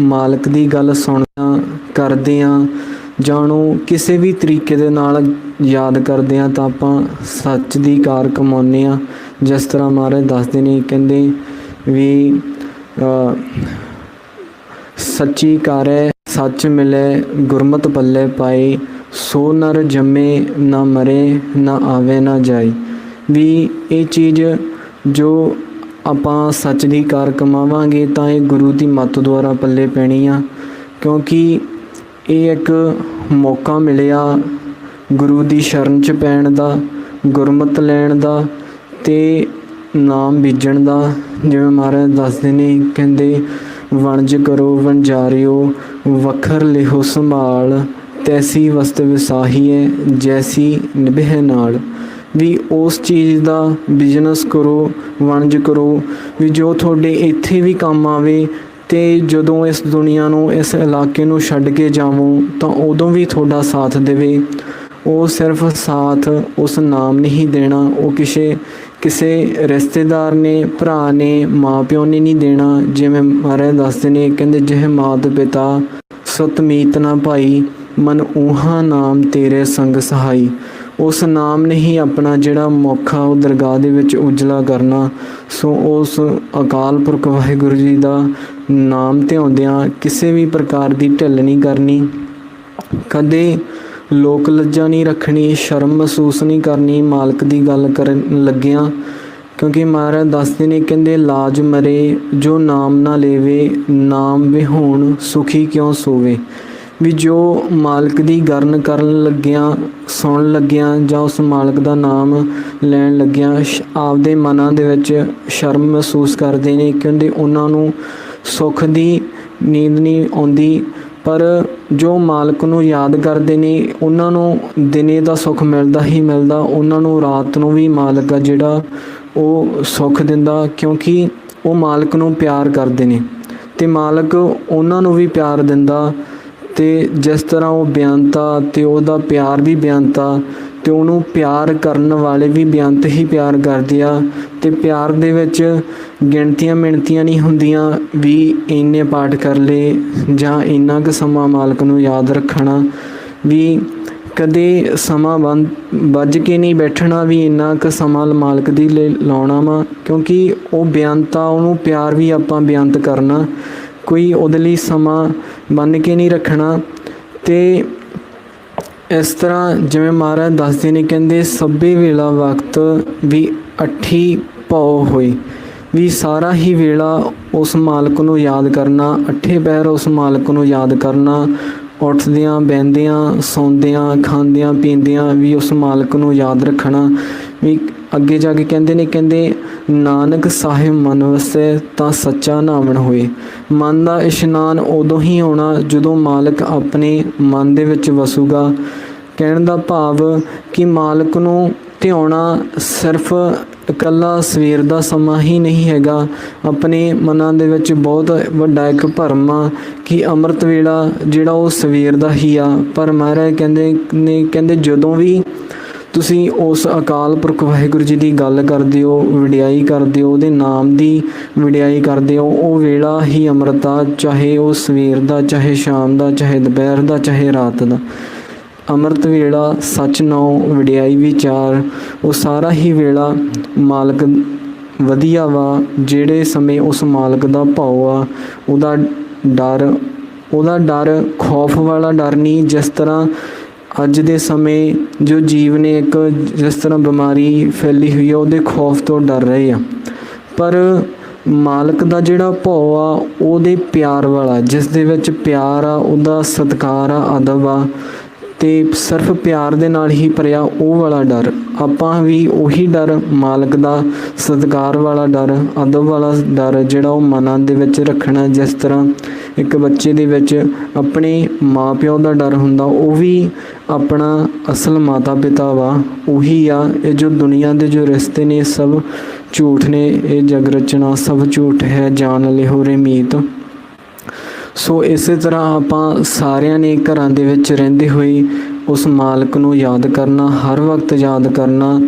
S3: ਮਾਲਕ ਦੀ ਗੱਲ ਸੁਣਦਿਆਂ ਕਰਦਿਆਂ ਜਾਂ ਉਹਨੂੰ ਕਿਸੇ ਵੀ ਤਰੀਕੇ ਦੇ ਨਾਲ ਯਾਦ ਕਰਦੇ ਹਾਂ ਤਾਂ ਆਪਾਂ ਸੱਚ ਦੀ ਕਾਰ ਕਮਾਉਂਦੇ ਹਾਂ। ਜਿਸ ਤਰ੍ਹਾਂ ਮਹਾਰਾਜ ਦੱਸਦੇ ਨੇ, ਕਹਿੰਦੇ ਵੀ ਸੱਚੀ ਕਾਰੈ ਸੱਚ ਮਿਲੇ ਗੁਰਮਤਿ ਪੱਲੇ ਪਾਏ, ਸੋ ਨਰ ਜੰਮੇ ਨਾ ਮਰੇ ਨਾ ਆਵੇ ਨਾ ਜਾਏ। ਵੀ ਇਹ ਚੀਜ਼ ਜੋ ਆਪਾਂ ਸੱਚ ਦੀ ਕਾਰ ਕਮਾਵਾਂਗੇ ਤਾਂ ਇਹ ਗੁਰੂ ਦੀ ਮੱਤ ਦੁਆਰਾ ਪੱਲੇ ਪੈਣੀ ਆ, ਕਿਉਂਕਿ ਇਹ ਇੱਕ ਮੌਕਾ ਮਿਲਿਆ ਗੁਰੂ ਦੀ ਸ਼ਰਨ 'ਚ ਪੈਣ ਦਾ, ਗੁਰਮਤਿ ਲੈਣ ਦਾ ਅਤੇ ਨਾਮ ਬੀਜਣ ਦਾ। ਜਿਵੇਂ ਮਹਾਰਾਜ ਦੱਸਦੇ ਨੇ, ਕਹਿੰਦੇ ਵਣਜ ਕਰੋ ਵਣਜਾਰਿਓ, ਵੱਖਰ ਲਿਹੋ ਸੰਭਾਲ, ਤੈਸੀ ਵਸਤ ਵਿਸਾਹੀਐ ਜੈਸੀ ਨਿਭੈ ਨਾਲ। ਵੀ ਉਸ ਚੀਜ਼ ਦਾ ਬਿਜ਼ਨਸ ਕਰੋ, ਵਣਜ ਕਰੋ, ਵੀ ਜੋ ਤੁਹਾਡੇ ਇੱਥੇ ਵੀ ਕੰਮ ਆਵੇ ਅਤੇ ਜਦੋਂ ਇਸ ਦੁਨੀਆ ਨੂੰ, ਇਸ ਇਲਾਕੇ ਨੂੰ ਛੱਡ ਕੇ ਜਾਵੋ ਤਾਂ ਉਦੋਂ ਵੀ ਤੁਹਾਡਾ ਸਾਥ ਦੇਵੇ। ਉਹ ਸਿਰਫ ਸਾਥ ਉਸ ਨਾਮ ਨਹੀਂ ਦੇਣਾ, ਉਹ ਕਿਸੇ ਰਿਸ਼ਤੇਦਾਰ ਨੇ, ਭਰਾ ਨੇ, ਮਾਂ ਪਿਓ ਨੇ ਨਹੀਂ ਦੇਣਾ। ਜਿਵੇਂ ਮਹਾਰਾਜ ਦੱਸਦੇ ਨੇ, ਕਹਿੰਦੇ ਜਿਹ ਮਾਤ ਪਿਤਾ ਸਤ ਮੀਤ ਨਾ ਭਾਈ, ਮਨ ਊਹਾ ਨਾਮ ਤੇਰੇ ਸੰਗ ਸਹਾਈ। ਉਸ ਨਾਮ ਨੇ ਹੀ ਆਪਣਾ ਜਿਹੜਾ ਮੌਕਾ ਉਹ ਦਰਗਾਹ ਦੇ ਵਿੱਚ ਉਜਲਾ ਕਰਨਾ। ਸੋ ਉਸ ਅਕਾਲ ਪੁਰਖ ਵਾਹਿਗੁਰੂ ਜੀ ਦਾ ਨਾਮ ਧਿਆਉਂਦਿਆਂ ਕਿਸੇ ਵੀ ਪ੍ਰਕਾਰ ਦੀ ਢਿੱਲ ਨਹੀਂ ਕਰਨੀ, ਕਦੇ ਲੋਕ ਲੱਜਾ ਨਹੀਂ ਰੱਖਣੀ, ਸ਼ਰਮ ਮਹਿਸੂਸ ਨਹੀਂ ਕਰਨੀ ਮਾਲਕ ਦੀ ਗੱਲ ਕਰਨ ਲੱਗਿਆਂ। ਕਿਉਂਕਿ ਮਹਾਰਾਜ ਦੱਸਦੇ ਨੇ, ਕਹਿੰਦੇ ਲਾਜ ਮਰੇ ਜੋ ਨਾਮ ਨਾ ਲੈਵੇ, ਨਾਮ ਵਿਹੂਣ ਸੁਖੀ ਕਿਉਂ ਸੋਵੇ। ਵੀ ਜੋ ਮਾਲਕ ਦੀ ਗਰਨ ਕਰਨ ਲੱਗਿਆਂ, ਸੁਣਨ ਲੱਗਿਆਂ ਜਾਂ ਉਸ ਮਾਲਕ ਦਾ ਨਾਮ ਲੈਣ ਲੱਗਿਆਂ ਆਪਦੇ ਮਨਾਂ ਦੇ ਵਿੱਚ ਸ਼ਰਮ ਮਹਿਸੂਸ ਕਰਦੇ ਨੇ, ਕਹਿੰਦੇ ਉਹਨਾਂ ਨੂੰ ਸੁੱਖ ਦੀ ਨੀਂਦ ਨਹੀਂ ਆਉਂਦੀ। ਪਰ ਜੋ ਮਾਲਕ ਨੂੰ ਯਾਦ ਕਰਦੇ ਨੇ ਉਹਨਾਂ ਨੂੰ ਦਿਨੇ ਦਾ ਸੁੱਖ ਮਿਲਦਾ ਹੀ ਮਿਲਦਾ, ਉਹਨਾਂ ਨੂੰ ਰਾਤ ਨੂੰ ਵੀ ਮਾਲਕ ਆ ਜਿਹੜਾ ਉਹ ਸੁੱਖ ਦਿੰਦਾ, ਕਿਉਂਕਿ ਉਹ ਮਾਲਕ ਨੂੰ ਪਿਆਰ ਕਰਦੇ ਨੇ ਅਤੇ ਮਾਲਕ ਉਹਨਾਂ ਨੂੰ ਵੀ ਪਿਆਰ ਦਿੰਦਾ। ਅਤੇ ਜਿਸ ਤਰ੍ਹਾਂ ਉਹ ਬਿਆਨਤਾ ਅਤੇ ਉਹਦਾ ਪਿਆਰ ਵੀ ਬਿਆਨਤਾ, ਅਤੇ ਉਹਨੂੰ ਪਿਆਰ ਕਰਨ ਵਾਲੇ ਵੀ ਬਿਆਨਤ ਹੀ ਪਿਆਰ ਕਰਦੇ ਆ। ਅਤੇ ਪਿਆਰ ਦੇ ਵਿੱਚ ਗਿਣਤੀਆਂ ਮਿਣਤੀਆਂ ਨਹੀਂ ਹੁੰਦੀਆਂ ਵੀ ਇੰਨੇ ਪਾਠ ਕਰ ਲਏ ਜਾਂ ਇੰਨਾ ਕੁ ਸਮਾਂ ਮਾਲਕ ਨੂੰ ਯਾਦ ਰੱਖਣਾ, ਵੀ ਕਦੇ ਸਮਾਂ ਵੱਜ ਕੇ ਨਹੀਂ ਬੈਠਣਾ ਵੀ ਇੰਨਾ ਕੁ ਸਮਾਂ ਮਾਲਕ ਦੀ ਲਈ ਲਾਉਣਾ ਵਾ, ਕਿਉਂਕਿ ਉਹ ਬਿਆਨਤਾ, ਉਹਨੂੰ ਪਿਆਰ ਵੀ ਆਪਾਂ ਬਿਆਨਤ ਕਰਨਾ, ਕੋਈ ਉਹਦੇ ਲਈ ਸਮਾਂ ਬੰਨ੍ਹ ਕੇ ਨਹੀਂ ਰੱਖਣਾ। ਅਤੇ ਇਸ ਤਰ੍ਹਾਂ ਜਿਵੇਂ ਮਹਾਰਾਜ ਦੱਸਦੇ ਨੇ, ਕਹਿੰਦੇ ਸਭੇ ਵੇਲਾ ਵਕਤ ਵੀ ਅੱਠੀ ਭਉ ਹੋਏ। ਵੀ ਸਾਰਾ ਹੀ ਵੇਲਾ ਉਸ ਮਾਲਕ ਨੂੰ ਯਾਦ ਕਰਨਾ, ਅੱਠੇ ਪਹਿਰ ਉਸ ਮਾਲਕ ਨੂੰ ਯਾਦ ਕਰਨਾ, ਉੱਠਦਿਆਂ ਬਹਿੰਦਿਆਂ ਸੌਂਦਿਆਂ ਖਾਂਦਿਆਂ ਪੀਂਦਿਆਂ ਵੀ ਉਸ ਮਾਲਕ ਨੂੰ ਯਾਦ ਰੱਖਣਾ। ਵੀ ਅੱਗੇ ਜਾ ਕੇ ਕਹਿੰਦੇ ਨੇ, ਕਹਿੰਦੇ ਨਾਨਕ ਸਾਹਿਬ ਮਨ ਵਸੈ ਤਾਂ ਸੱਚਾ ਨਾਵਣ ਹੋਏ। ਮਨ ਦਾ ਇਸ਼ਨਾਨ ਉਦੋਂ ਹੀ ਹੋਣਾ ਜਦੋਂ ਮਾਲਕ ਆਪਣੇ ਮਨ ਦੇ ਵਿੱਚ ਵਸੂਗਾ। ਕਹਿਣ ਦਾ ਭਾਵ ਕਿ ਮਾਲਕ ਨੂੰ ਧਿਆਉਣਾ ਸਿਰਫ ਇਕੱਲਾ ਸਵੇਰ ਦਾ ਸਮਾਂ ਹੀ ਨਹੀਂ ਹੈਗਾ। ਆਪਣੇ ਮਨਾਂ ਦੇ ਵਿੱਚ ਬਹੁਤ ਵੱਡਾ ਇੱਕ ਭਰਮ ਆ ਕਿ ਅੰਮ੍ਰਿਤ ਵੇਲਾ ਜਿਹੜਾ ਉਹ ਸਵੇਰ ਦਾ ਹੀ ਆ। ਪਰ ਮਹਾਰਾਜ ਕਹਿੰਦੇ ਜਦੋਂ ਵੀ ਤੁਸੀਂ ਉਸ ਅਕਾਲ ਪੁਰਖ ਵਾਹਿਗੁਰੂ ਜੀ ਦੀ ਗੱਲ ਕਰਦੇ ਹੋ, ਵਡਿਆਈ ਕਰਦੇ ਹੋ, ਉਹਦੇ ਨਾਮ ਦੀ ਵਡਿਆਈ ਕਰਦੇ ਹੋ, ਉਹ ਵੇਲਾ ਹੀ ਅੰਮ੍ਰਿਤ ਆ, ਚਾਹੇ ਉਹ ਸਵੇਰ ਦਾ, ਚਾਹੇ ਸ਼ਾਮ ਦਾ, ਚਾਹੇ ਦੁਪਹਿਰ ਦਾ, ਚਾਹੇ ਰਾਤ ਦਾ। ਅੰਮ੍ਰਿਤ ਵੇਲਾ ਸੱਚ ਨਾਉ ਵਡਿਆਈ ਵਿਚਾਰ, ਉਹ ਸਾਰਾ ਹੀ ਵੇਲਾ ਮਾਲਕ ਵਧੀਆ ਵਾ। ਜਿਹੜੇ ਸਮੇਂ ਉਸ ਮਾਲਕ ਦਾ ਭਾਉ ਆ, ਉਹਦਾ ਡਰ ਖੌਫ ਵਾਲਾ ਡਰ ਨਹੀਂ। ਜਿਸ ਤਰ੍ਹਾਂ ਅੱਜ ਦੇ ਸਮੇਂ ਜੋ ਜੀਵ ਨੇ ਇੱਕ ਜਿਸ ਤਰ੍ਹਾਂ ਬਿਮਾਰੀ ਫੈਲੀ ਹੋਈ ਆ, ਉਹਦੇ ਖੌਫ ਤੋਂ ਡਰ ਰਹੇ ਆ। ਪਰ ਮਾਲਕ ਦਾ ਜਿਹੜਾ ਭਾਉ ਆ ਉਹਦੇ ਪਿਆਰ ਵਾਲਾ, ਜਿਸ ਦੇ ਵਿੱਚ ਪਿਆਰ ਆ, ਉਹਦਾ ਸਤਿਕਾਰ ਆ, ਅਦਬ ਆ, ਅਤੇ ਸਿਰਫ ਪਿਆਰ ਦੇ ਨਾਲ ਹੀ ਭਰਿਆ ਉਹ ਵਾਲਾ ਡਰ। ਆਪਾਂ ਵੀ ਉਹੀ ਡਰ, ਮਾਲਕ ਦਾ ਸਤਿਕਾਰ ਵਾਲਾ ਡਰ, ਅਦਬ ਵਾਲਾ ਡਰ ਜਿਹੜਾ ਉਹ ਮਨਾਂ ਦੇ ਵਿੱਚ ਰੱਖਣਾ। ਜਿਸ ਤਰ੍ਹਾਂ ਇੱਕ ਬੱਚੇ ਦੇ ਵਿੱਚ ਆਪਣੇ ਮਾਂ ਪਿਓ ਦਾ ਡਰ ਹੁੰਦਾ, ਉਹ ਵੀ ਆਪਣਾ ਅਸਲ ਮਾਤਾ ਪਿਤਾ ਵਾ, ਉਹੀ ਆ। ਇਹ ਜੋ ਦੁਨੀਆ ਦੇ ਜੋ ਰਿਸ਼ਤੇ ਨੇ ਸਭ ਝੂਠ ਨੇ, ਇਹ ਜਗ ਰਚਨਾ ਸਭ ਝੂਠ ਹੈ, ਜਾਣ ਲਿਹੋ ਰੇ ਮੀਤ। ਸੋ ਇਸੇ ਤਰ੍ਹਾਂ ਆਪਾਂ ਸਾਰਿਆਂ ਨੇ ਘਰਾਂ ਦੇ ਵਿੱਚ ਰਹਿੰਦੇ ਹੋਏ ਉਸ ਮਾਲਕ ਨੂੰ ਯਾਦ ਕਰਨਾ, ਹਰ ਵਕਤ ਯਾਦ ਕਰਨਾ।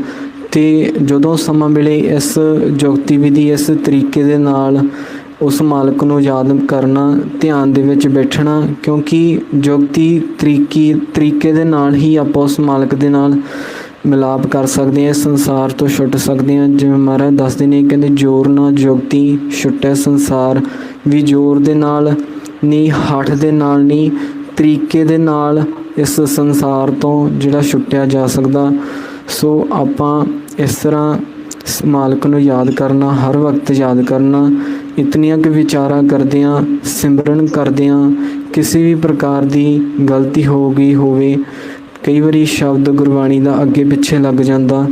S3: ਅਤੇ ਜਦੋਂ ਸਮਾਂ ਮਿਲੇ ਇਸ ਜੁਗਤੀ ਵਿਧੀ, ਇਸ ਤਰੀਕੇ ਦੇ ਨਾਲ ਉਸ ਮਾਲਕ ਨੂੰ ਯਾਦ ਕਰਨਾ, ਧਿਆਨ ਦੇ ਵਿੱਚ ਬੈਠਣਾ, ਕਿਉਂਕਿ ਜੁਗਤੀ ਤਰੀਕੇ ਦੇ ਨਾਲ ਹੀ ਆਪਾਂ ਉਸ ਮਾਲਕ ਦੇ ਨਾਲ ਮਿਲਾਪ ਕਰ ਸਕਦੇ ਹਾਂ, ਇਸ ਸੰਸਾਰ ਤੋਂ ਛੁੱਟ ਸਕਦੇ ਹਾਂ। ਜਿਵੇਂ ਮਹਾਰਾਜ ਦੱਸਦੇ ਨੇ, ਕਹਿੰਦੇ ਜ਼ੋਰ ਨਾ ਜੁਗਤੀ ਛੁੱਟੈ ਸੰਸਾਰ, ਵੀ ਜ਼ੋਰ ਦੇ ਨਾਲ ਨਹੀਂ, ਹੱਠ ਦੇ ਨਾਲ ਨਹੀਂ, ਤਰੀਕੇ ਦੇ ਨਾਲ ਇਸ ਸੰਸਾਰ ਤੋਂ ਜਿਹੜਾ ਛੁੱਟਿਆ ਜਾ ਸਕਦਾ। ਸੋ ਆਪਾਂ ਇਸ ਤਰ੍ਹਾਂ ਇਸ ਮਾਲਕ ਨੂੰ ਯਾਦ ਕਰਨਾ, ਹਰ ਵਕਤ ਯਾਦ ਕਰਨਾ। ਇਤਨੀਆਂ ਕਿ ਵਿਚਾਰਾਂ ਕਰਦਿਆਂ, ਸਿਮਰਨ ਕਰਦਿਆਂ ਕਿਸੇ ਵੀ ਪ੍ਰਕਾਰ ਦੀ ਗਲਤੀ ਹੋ ਗਈ ਹੋਵੇ, ਕਈ ਵਾਰੀ ਸ਼ਬਦ ਗੁਰਬਾਣੀ ਦਾ ਅੱਗੇ ਪਿੱਛੇ ਲੱਗ ਜਾਂਦਾ,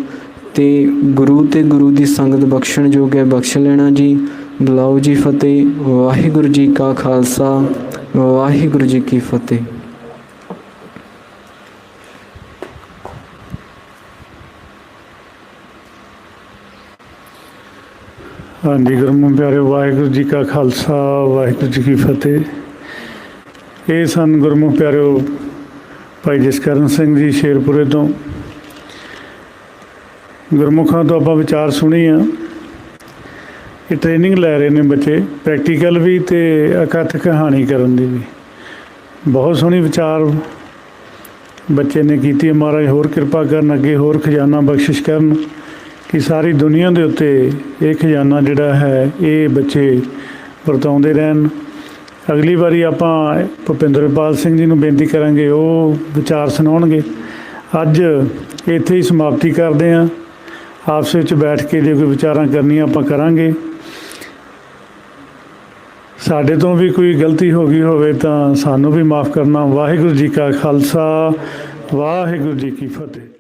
S3: ਤੇ ਗੁਰੂ ਤੇ ਗੁਰੂ ਦੀ ਸੰਗਤ ਬਖਸ਼ਣ ਯੋਗ ਹੈ, ਬਖਸ਼ ਲੈਣਾ ਜੀ। ਬੁਲਾਓ ਜੀ ਫਤਿਹ। ਵਾਹਿਗੁਰੂ ਜੀ ਕਾ ਖਾਲਸਾ, ਵਾਹਿਗੁਰੂ ਜੀ ਕੀ ਫਤਿਹ।
S2: ਹਾਂਜੀ, ਗੁਰਮੁਖ ਪਿਆਰਿਓ, ਵਾਹਿਗੁਰੂ ਜੀ ਕਾ ਖਾਲਸਾ, ਵਾਹਿਗੁਰੂ ਜੀ ਕੀ ਫਤਿਹ। ਇਹ ਸਨ ਗੁਰਮੁਖ ਪਿਆਰਿਓ ਭਾਈ ਜਸਕਰਨ ਸਿੰਘ ਜੀ ਸ਼ੇਰਪੁਰੇ ਤੋਂ। ਗੁਰਮੁਖਾਂ ਤੋਂ ਆਪਾਂ ਵਿਚਾਰ ਸੁਣੀ ਆ। ਇਹ ਟ੍ਰੇਨਿੰਗ ਲੈ ਰਹੇ ਨੇ ਬੱਚੇ, ਪ੍ਰੈਕਟੀਕਲ ਵੀ ਅਤੇ ਇਕੱਠ ਕਹਾਣੀ ਕਰਨ ਦੀ ਵੀ। ਬਹੁਤ ਸੋਹਣੀ ਵਿਚਾਰ ਬੱਚੇ ਨੇ ਕੀਤੀ ਹੈ। ਮਹਾਰਾਜ ਹੋਰ ਕਿਰਪਾ ਕਰਨ, ਅੱਗੇ ਹੋਰ ਖਜ਼ਾਨਾ ਬਖਸ਼ਿਸ਼ ਕਰਨ ਕਿ ਸਾਰੀ ਦੁਨੀਆ ਦੇ ਉੱਤੇ ਇਹ ਖਜ਼ਾਨਾ ਜਿਹੜਾ ਹੈ ਇਹ ਬੱਚੇ ਵਰਤਾਉਂਦੇ ਰਹਿਣ। ਅਗਲੀ ਵਾਰੀ ਆਪਾਂ ਭੁਪਿੰਦਰਪਾਲ ਸਿੰਘ ਜੀ ਨੂੰ ਬੇਨਤੀ ਕਰਾਂਗੇ, ਉਹ ਵਿਚਾਰ ਸੁਣਾਉਣਗੇ। ਅੱਜ ਇੱਥੇ ਹੀ ਸਮਾਪਤੀ ਕਰਦੇ ਹਾਂ। ਆਪਸ ਵਿੱਚ ਬੈਠ ਕੇ ਜੇ ਕੋਈ ਵਿਚਾਰਾਂ ਕਰਨੀਆਂ ਆਪਾਂ ਕਰਾਂਗੇ। ਸਾਡੇ ਤੋਂ ਵੀ ਕੋਈ ਗਲਤੀ ਹੋ ਗਈ ਹੋਵੇ ਤਾਂ ਸਾਨੂੰ ਵੀ ਮਾफ़ ਕਰਨਾ। ਵਾਹਿਗੁਰੂ ਜੀ ਕਾ ਖਾਲਸਾ, ਵਾਹਿਗੁਰੂ ਜੀ ਕੀ ਫਤਿਹ।